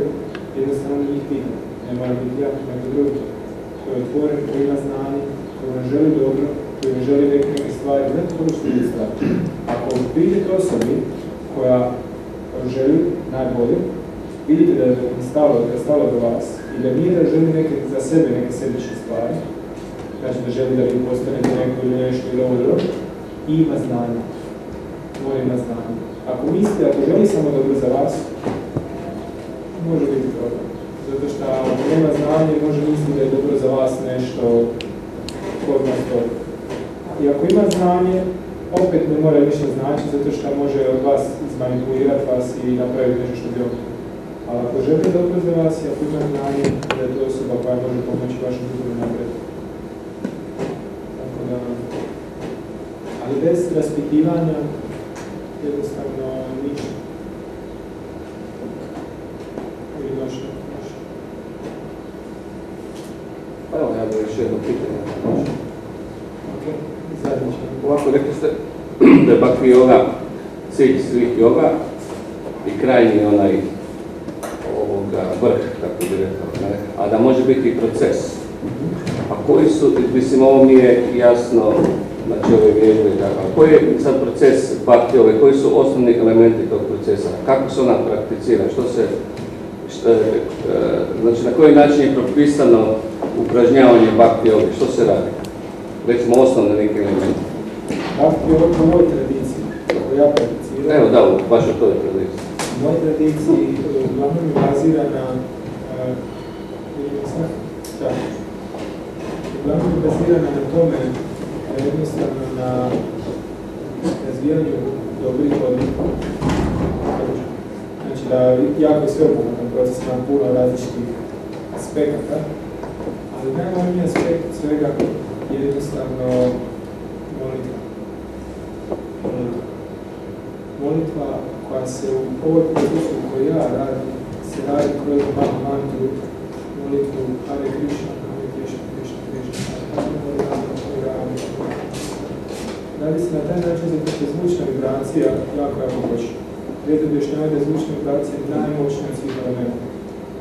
jednostavno njih pitate. Ne mora biti jako neko drugi. Koji je otvoren, koji ima znanje, koji vam želi dobro, koji vam želi neke stvari, znate to što je stvari. Ako vidite osobi koja želi najbolje, vidite da je stalo do vas i da nije da želi neke za sebe, neke sebične stvari, znači da želi da vi postanete neko ili nešto ili ovo, i ima znanje. Mora ima znanje. Ako mislite, ako želi samo dobro za vas, može biti problem. Zato što ako nema znanje, može misliti da je dobro za vas nešto poznato. I ako ima znanje, opet ne mora ništa znači, zato što može od vas izmanipulirati vas i napraviti nešto što bi on. Ali ako želi dobro za vas i ako ima znanje, da je to osoba koja može pomoći vašem duhovnom napretku. Tako da... Ali bez raspitivanja, jednostavno ništa. Ili nošno. Pa evo, ja bih još jedno pitanje. Ok, zadnje. Ovako, rekli ste da je bakvi joga cilj svih joga i krajnji onaj vrh, tako bi rekao, a da može biti i proces. A koji su, mislim, ovo mi je jasno, znači ove vježbe i tako, koji je sad proces bakvi joge, koji su osnovni elementi tog procesa, kako se ona prakticira, znači na koji način je propisano upražnjavanje bakvi joge, što se radi? Recimo osnovne neke elementi. Bakvi joga po mojoj tradiciji, kako ja prakticiram. Evo da, baš o toj tradiciji. U mojoj tradiciji uglavnom je bazirana na tome, jednostavno na razvijanju dobrih odlika. Znači da jako je sveobuhvatan proces, ima puno različitih aspekata, ali najvažniji aspekt svega je jednostavno molitva. Molitva koja se u ovoj procesu koju ja radim, se radi kroz mantru, molitvu Hare Krishna, Hare Krishna, Krishna Krishna, Hare Rama. Radi se na taj način zato što je zvučna vibracija jako moćna. Veda objašnjava da je zvučna vibracija najmoćnija od svih elementa.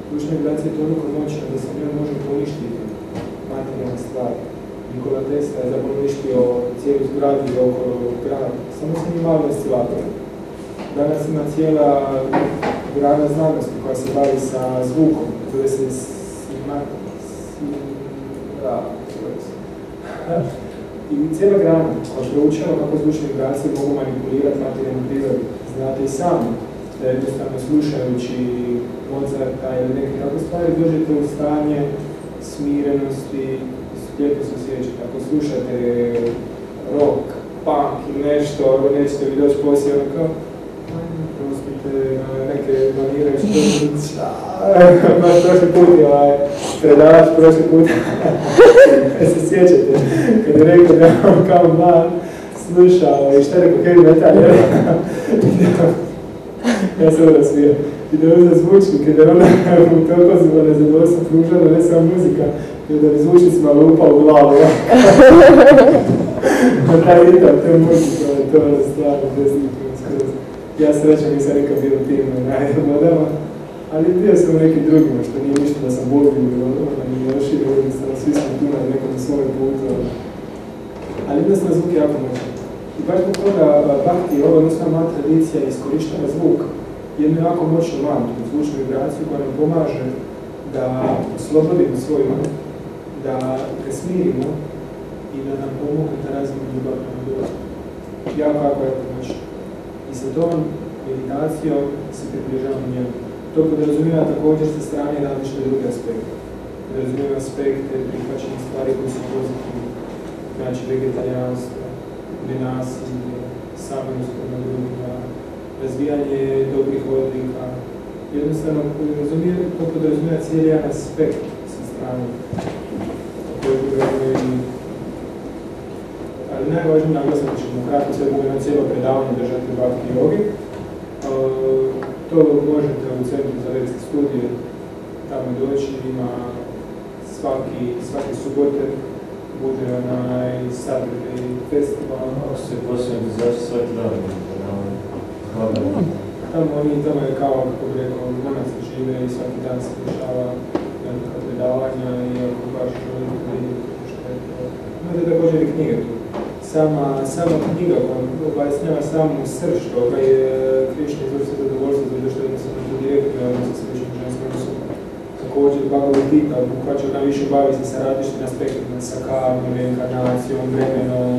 Zvučna vibracija je toliko moćna da se njoj može poništiti materijalne stvari. Nikola Tesla je zapravo uništio cijelu zgradu i okolo grada, samo s njim malo oscilatora. Danas ima cijela grana znanosti koja se bavi sa zvukom, zove se I cijela grana koja proučava kako zvučne vibracije mogu manipulirati materijalnu prirodu. Znate i sami da jednostavno slušajući Mozarta ili neke takve stvari dođete u stanje smirenosti, lijepo se osjećate. Ako slušate rock, punk ili nešto, nećete vi doći poslije ono kao prostite neke manire što baš prošli put je predavač prošli put se sjećate kad je rekao da on kao mlad slušao i šta je rekao heavy metal ja se onda svijel i da je onda zvučnik da je onda mu toliko zbog nezadovoljstva pružala ne samo muzika i da bi zvučnicima lupao u glavu taj ritam, to je muzika, to je stvarno desnitivno skroz. Ja srećam nisam nekad bio u tim vodama, ali bio sam u nekim drugima, što nije ništa da sam bolio u vodama, ni loši, jednostavno svi smo tu na nekom svojom putu. Ali jednostavno zvuk je jako moćan. I baš zbog toga bhakti, ova odnosna moja tradicija iskorištava zvuk, jednu jako moćnu mantru, zvučnu vibraciju koja nam pomaže da oslobodimo svoj um, da ga smirimo i da nam pomogne da razvijemo ljubav prema Bogu. Jako moćno. I sa tom meditacijom se približavamo njemu. To podrazumijeva također sa strane različite druge aspekte. Podrazumijeva aspekte prihvaćenih stvari koji su pozitivni, znači vegetarijanstvo, nenasilje, samoljsko na drugima, razvijanje dobrih odlika. Jednostavno, to podrazumijeva cijeli jedan aspekt sa strane. Ali najvažniji naglasak ćemo kratko sad na cijelo predavanje držati bhakti jogi. To možete u Centru za vedske studije tamo doći, ima svake subote bude onaj sadržaj festival. Ako se posebno izaći svaki dan, tamo je kao, kako bi rekao, monasi žive i svaki dan se dešava nekakva predavanja i ako baš želite vidjeti što je to. Imate također i knjige tu. Sama knjiga objasnjava samu srž toga je Krišna izvor se zadovoljstva, zato što jednostavno to direktno odnosi sa ličnom ženskom osobom. Također zadovoljiti, obuhvaća najviše bavi se sa različitim aspektima, sa karmom, reinkarnacijom, vremenom,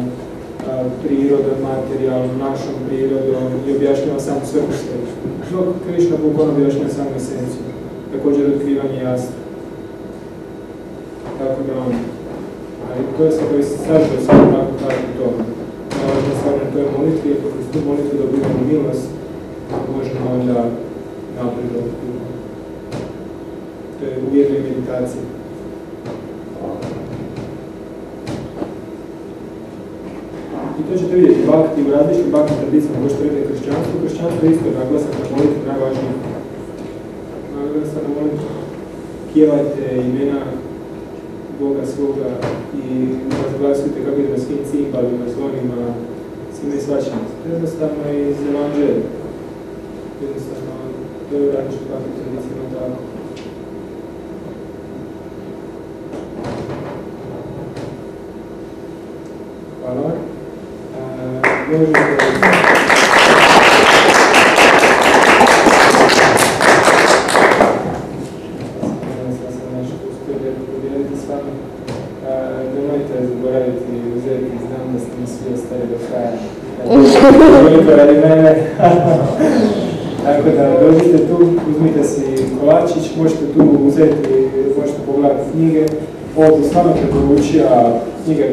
prirodom, materijalom, našom prirodom i objašnjava samu svrhu svega. Dok Krišna bukvalno objašnjava samu esenciju. Također otkrivanje jasno. Tako da ali to je sad koji se sadržao samo tako kažem tome. Najvažnija stvar na toj molitvi je kroz tu molitvu dobivamo milost, možemo onda napredovati. To je u jednoj meditaciji. I to ćete vidjeti bhakti u različitim bhakti tradicijama, kao što vidite kršćanstvo. Kršćanstvo je isto naglasak na molitvu najvažnije. Naglasak na molitvu. Pjevajte imena Boga svoga i razglasujte kako idemo svim cimbalima, zvonima, svime i svačima. Jednostavno je iz evanđelja. Jednostavno, to je u različitim bhakti tradicijama tako. Hvala. Možete... Nemojte zaboraviti i uzeti, znam da ste mi svi ostali do kraja. Veliko radi mene. Tako da dođite tu, uzmite si kolačić, možete tu uzeti, možete pogledati knjige. Ovdje stvarno preporučija knjiga